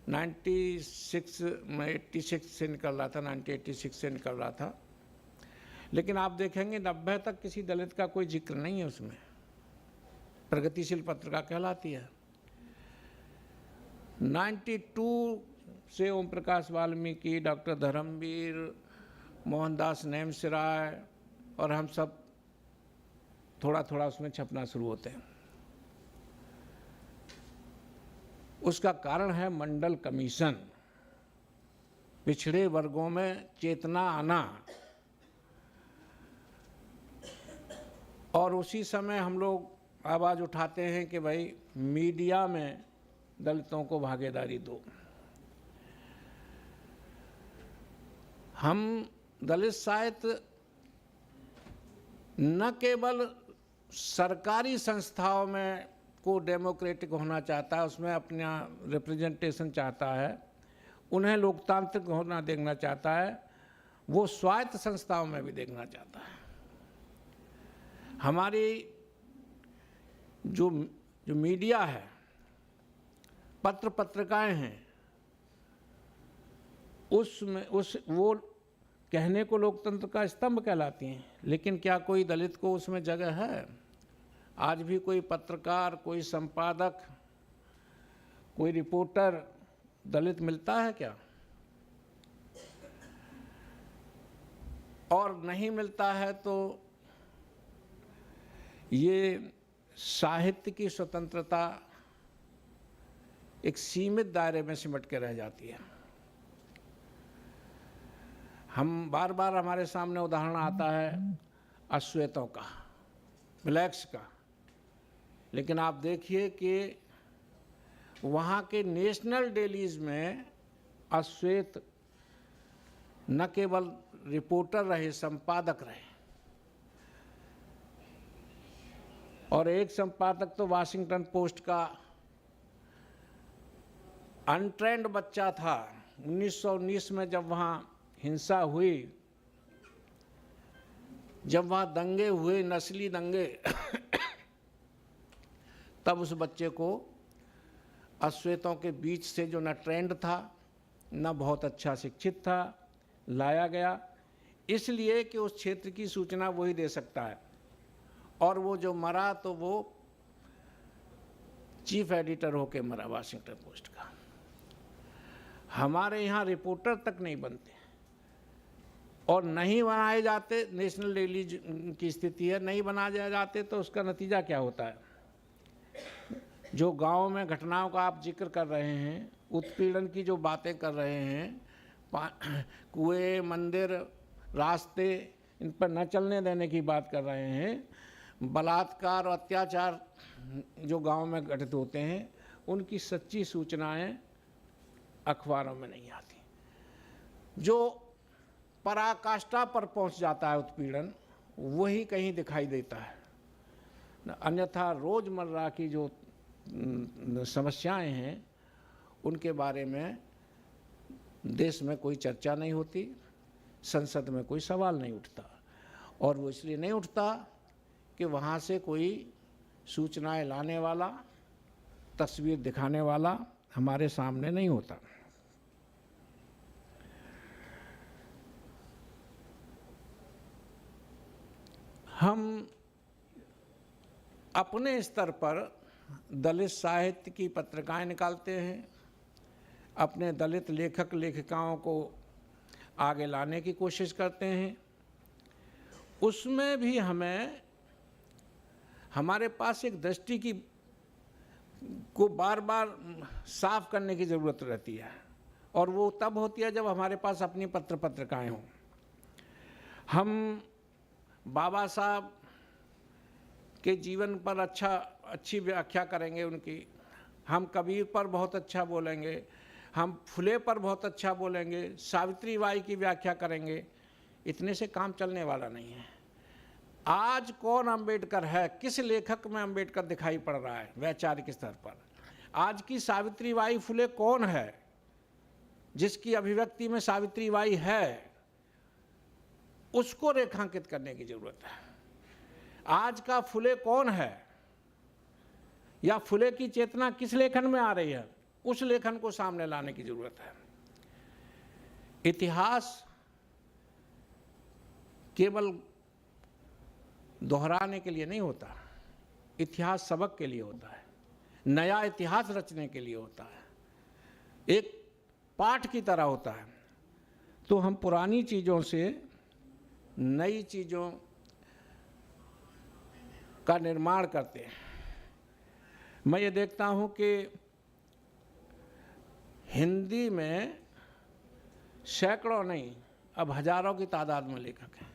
G: 86 से निकल रहा था, 1986 से निकल रहा था, लेकिन आप देखेंगे 90 तक किसी दलित का कोई जिक्र नहीं है उसमें। प्रगतिशील पत्रिका कहलाती है। 92 से ओम प्रकाश वाल्मीकि, डॉक्टर धर्मवीर, मोहनदास नेमसिराय और हम सब थोड़ा थोड़ा उसमें छपना शुरू होते हैं। उसका कारण है मंडल कमीशन, पिछड़े वर्गों में चेतना आना। और उसी समय हम लोग आवाज़ उठाते हैं कि भाई मीडिया में दलितों को भागीदारी दो। हम दलित साहित्य न केवल सरकारी संस्थाओं में को डेमोक्रेटिक होना चाहता है, उसमें अपना रिप्रेजेंटेशन चाहता है, उन्हें लोकतांत्रिक होना देखना चाहता है, वो स्वायत्त संस्थाओं में भी देखना चाहता है। हमारी जो मीडिया है, पत्र पत्रिकाएं हैं, उसमें वो कहने को लोकतंत्र का स्तंभ कहलाती हैं, लेकिन क्या कोई दलित को उसमें जगह है? आज भी कोई पत्रकार, कोई संपादक, कोई रिपोर्टर दलित मिलता है क्या? और नहीं मिलता है तो ये साहित्य की स्वतंत्रता एक सीमित दायरे में सिमट के रह जाती है। हम बार बार हमारे सामने उदाहरण आता है अश्वेतों का, ब्लैक्स का, लेकिन आप देखिए कि वहाँ के नेशनल डेलीज में अश्वेत न केवल रिपोर्टर रहे, संपादक रहे। और एक संपादक तो वाशिंगटन पोस्ट का अनट्रेंड बच्चा था। 1919 में जब वहाँ हिंसा हुई, जब वहाँ दंगे हुए, नस्ली दंगे, तब उस बच्चे को अश्वेतों के बीच से, जो न ट्रेंड था न बहुत अच्छा शिक्षित था, लाया गया, इसलिए कि उस क्षेत्र की सूचना वही दे सकता है। और वो जो मरा तो वो चीफ एडिटर होके मरा वाशिंगटन पोस्ट का। हमारे यहाँ रिपोर्टर तक नहीं बनते और नहीं बनाए जाते। नेशनल डेली की स्थिति है, नहीं बनाए जाते तो उसका नतीजा क्या होता है? जो गांव में घटनाओं का आप जिक्र कर रहे हैं, उत्पीड़न की जो बातें कर रहे हैं, कुएं, मंदिर, रास्ते, इन पर न चलने देने की बात कर रहे हैं, बलात्कार और अत्याचार जो गांव में घटित होते हैं, उनकी सच्ची सूचनाएं अखबारों में नहीं आती। जो पराकाष्ठा पर पहुंच जाता है उत्पीड़न, वही कहीं दिखाई देता है। अन्यथा रोज़मर्रा की जो समस्याएं हैं उनके बारे में देश में कोई चर्चा नहीं होती, संसद में कोई सवाल नहीं उठता। और वो इसलिए नहीं उठता कि वहाँ से कोई सूचनाएं लाने वाला, तस्वीर दिखाने वाला हमारे सामने नहीं होता। हम अपने स्तर पर दलित साहित्य की पत्रिकाएं निकालते हैं, अपने दलित लेखक लेखिकाओं को आगे लाने की कोशिश करते हैं। उसमें भी हमें हमारे पास एक दृष्टि की को बार बार साफ करने की ज़रूरत रहती है, और वो तब होती है जब हमारे पास अपनी पत्रिकाएं हों। हम बाबा साहब के जीवन पर अच्छी व्याख्या करेंगे उनकी, हम कबीर पर बहुत अच्छा बोलेंगे, हम फुले पर बहुत अच्छा बोलेंगे, सावित्री बाई की व्याख्या करेंगे, इतने से काम चलने वाला नहीं है। आज कौन अंबेडकर है, किस लेखक में अंबेडकर दिखाई पड़ रहा है वैचारिक स्तर पर? आज की सावित्री बाई फुले कौन है जिसकी अभिव्यक्ति में सावित्री बाई है? उसको रेखांकित करने की जरूरत है। आज का फुले कौन है, या फुले की चेतना किस लेखन में आ रही है, उस लेखन को सामने लाने की जरूरत है। इतिहास केवल दोहराने के लिए नहीं होता, इतिहास सबक के लिए होता है, नया इतिहास रचने के लिए होता है, एक पाठ की तरह होता है। तो हम पुरानी चीज़ों से नई चीज़ों का निर्माण करते हैं। मैं ये देखता हूँ कि हिंदी में सैकड़ों नहीं, अब हजारों की तादाद में लेखक हैं,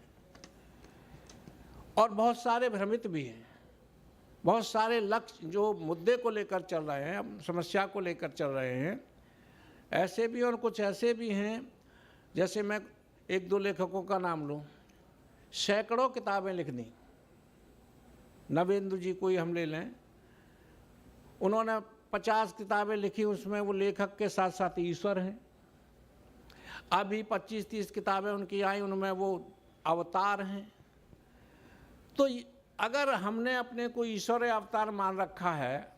G: और बहुत सारे भ्रमित भी हैं। बहुत सारे लक्ष्य जो मुद्दे को लेकर चल रहे हैं, समस्या को लेकर चल रहे हैं, ऐसे भी और कुछ ऐसे भी हैं। जैसे मैं एक दो लेखकों का नाम लूँ, सैकड़ों किताबें लिख दी। नवेंद्र जी को ही हम ले लें, उन्होंने 50 किताबें लिखी, उसमें वो लेखक के साथ साथ ईश्वर हैं। अभी 25-30 किताबें उनकी आई, उनमें वो अवतार हैं। तो अगर हमने अपने को ईश्वर अवतार मान रखा है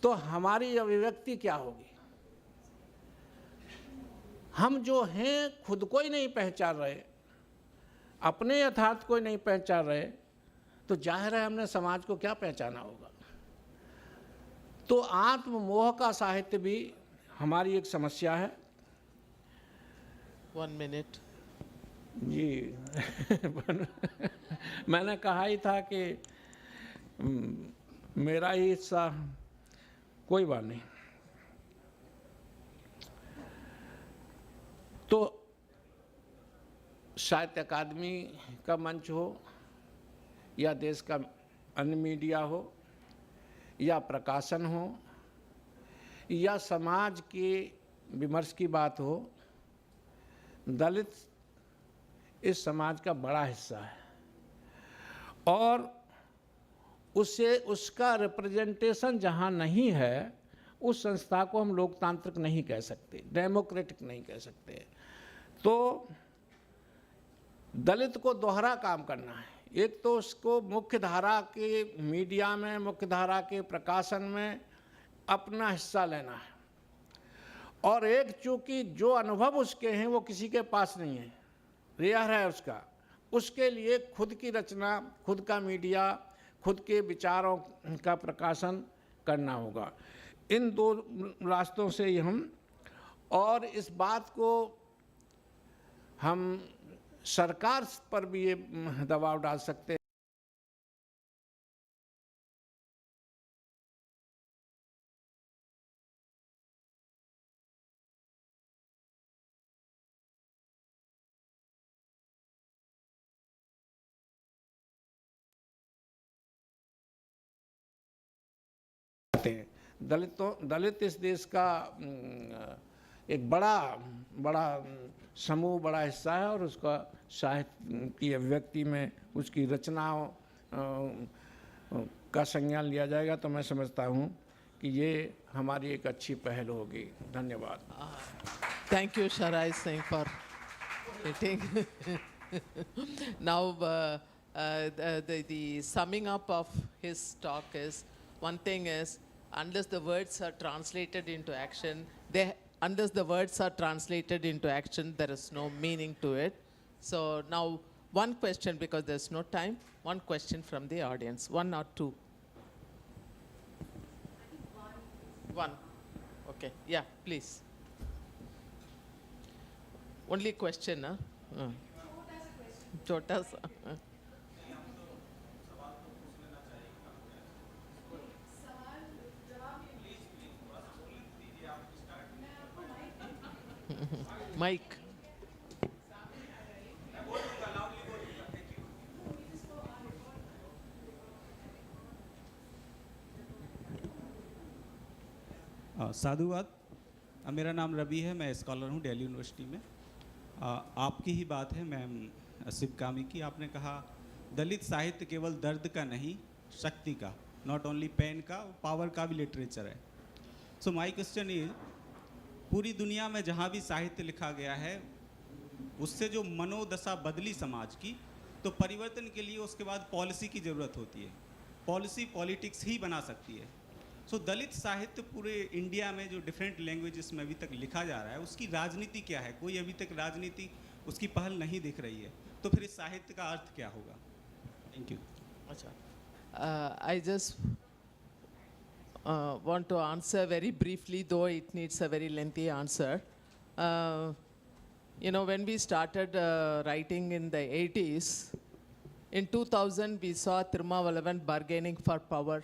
G: तो हमारी अभिव्यक्ति क्या होगी? हम जो हैं खुद को ही नहीं पहचान रहे, अपने यथार्थ को ही नहीं पहचान रहे, तो जाहिर है हमने समाज को क्या पहचाना होगा। तो आत्ममोह का साहित्य भी हमारी एक समस्या है।
B: 1 minute.
G: जी मैंने कहा ही था कि मेरा ही हिस्सा, कोई बात नहीं। तो साहित्य अकादमी का मंच हो, या देश का अन्य मीडिया हो, या प्रकाशन हो, या समाज के विमर्श की बात हो, दलित इस समाज का बड़ा हिस्सा है, और उसे उसका रिप्रेजेंटेशन जहाँ नहीं है, उस संस्था को हम लोकतांत्रिक नहीं कह सकते, डेमोक्रेटिक नहीं कह सकते। तो दलित को दोहरा काम करना है। एक तो उसको मुख्य धारा के मीडिया में, मुख्य धारा के प्रकाशन में अपना हिस्सा लेना है, और एक चूँकि जो अनुभव उसके हैं वो किसी के पास नहीं है, रेयर है उसका, उसके लिए खुद की रचना, खुद का मीडिया, खुद के विचारों का प्रकाशन करना होगा। इन दो रास्तों से ही हम, और इस बात को हम सरकार पर भी ये दबाव डाल सकते हैं। दलित इस देश का एक बड़ा समूह, बड़ा हिस्सा है और उसका साहित्य की अभिव्यक्ति में उसकी रचनाओं का संज्ञान लिया जाएगा तो मैं समझता हूँ कि ये हमारी एक अच्छी पहल होगी। धन्यवाद।
B: Thank you, Sharai Singh, for hitting. Now, the summing up of his talk is, one thing is, unless the words are translated into action, there is no meaning to it. So now, one question, because there's no time, one question from the audience, one or two. One. Okay, yeah, please. Only question, huh? Chota sa. Mike.
H: साधुवाद। मेरा नाम रवि है, मैं scholar हूँ Delhi university में। आपकी ही बात है मैम शिवकामी की। आपने कहा दलित साहित्य केवल दर्द का नहीं, शक्ति का, नॉट ओनली पेन का, पावर का भी लिटरेचर है। सो माय क्वेश्चन इज, पूरी दुनिया में जहाँ भी साहित्य लिखा गया है उससे जो मनोदशा बदली समाज की, तो परिवर्तन के लिए उसके बाद पॉलिसी की ज़रूरत होती है। पॉलिसी पॉलिटिक्स ही बना सकती है। सो दलित साहित्य पूरे इंडिया में जो डिफरेंट लैंग्वेजेस में अभी तक लिखा जा रहा है, उसकी राजनीति क्या है? कोई अभी तक राजनीति उसकी पहल नहीं दिख रही है, तो फिर इस साहित्य का अर्थ क्या होगा? Thank you.
B: अच्छा, I just want to answer very briefly, though it needs a very lengthy answer. You know, when we started writing in the 80s, in 2000 we saw Tirumavalavan bargaining for power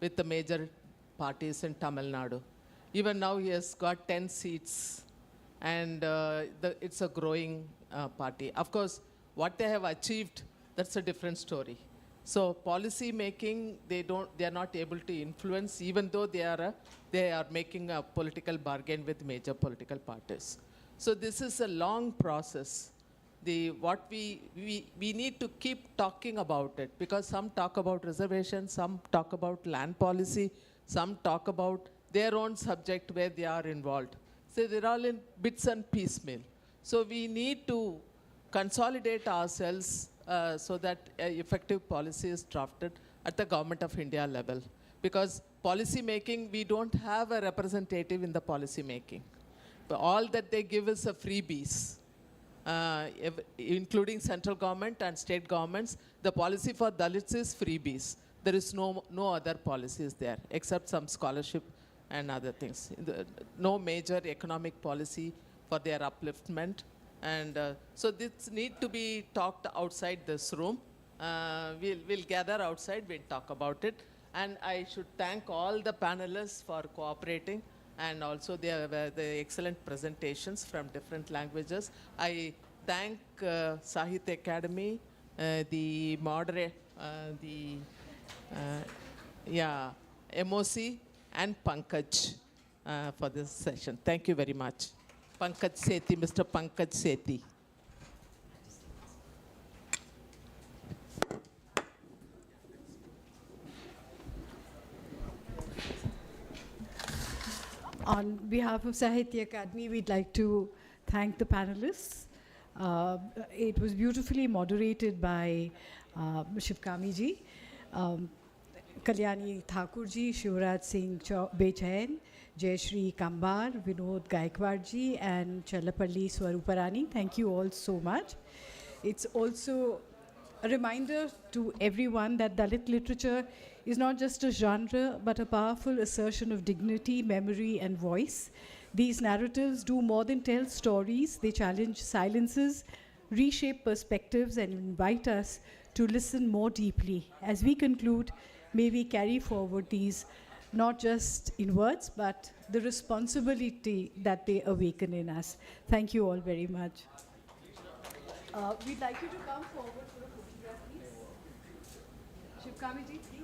B: with the major parties in Tamil Nadu. Even now he has got 10 seats and it's a growing party. Of course, what they have achieved, that's a different story. So policy making, they are not able to influence, even though they are making a political bargain with major political parties. So this is a long process. What we need to keep talking about it, because some talk about reservations, some talk about land policy, some talk about their own subject where they are involved. So they're all in bits and piecemeal. So we need to consolidate ourselves so that effective policy is drafted at the Government of India level. Because policy making, we don't have a representative in the policy making. But all that they give is a freebies. Including central government and state governments, the policy for Dalits is freebies. There is no other policies there, except some scholarship and other things. No major economic policy for their upliftment. And so this need to be talked outside this room. We'll gather outside, we'll talk about it. And I should thank all the panelists for cooperating, and also the excellent presentations from different languages. I thank Sahitya Academy, the moderator, MOC, and Pankaj for this session. Thank you very much. Pankaj Sethi, Mr. Pankaj Sethi.
A: On behalf of Sahitya Academy, we'd like to thank the panelists. It was beautifully moderated by Shivkami ji, Kalyani Thakur ji, Shivraj Singh Bechain, Jayashri Kambar, Vinod Gaikwad ji, and Challapalli Swaruparani. Thank you all so much. It's also a reminder to everyone that Dalit literature is not just a genre, but a powerful assertion of dignity, memory, and voice. These narratives do more than tell stories. They challenge silences, reshape perspectives, and invite us to listen more deeply. As we conclude, may we carry forward these not just in words, but the responsibility that they awaken in us. Thank you all very much. We'd like you to come forward for a photograph, please. Shivkami ji, please.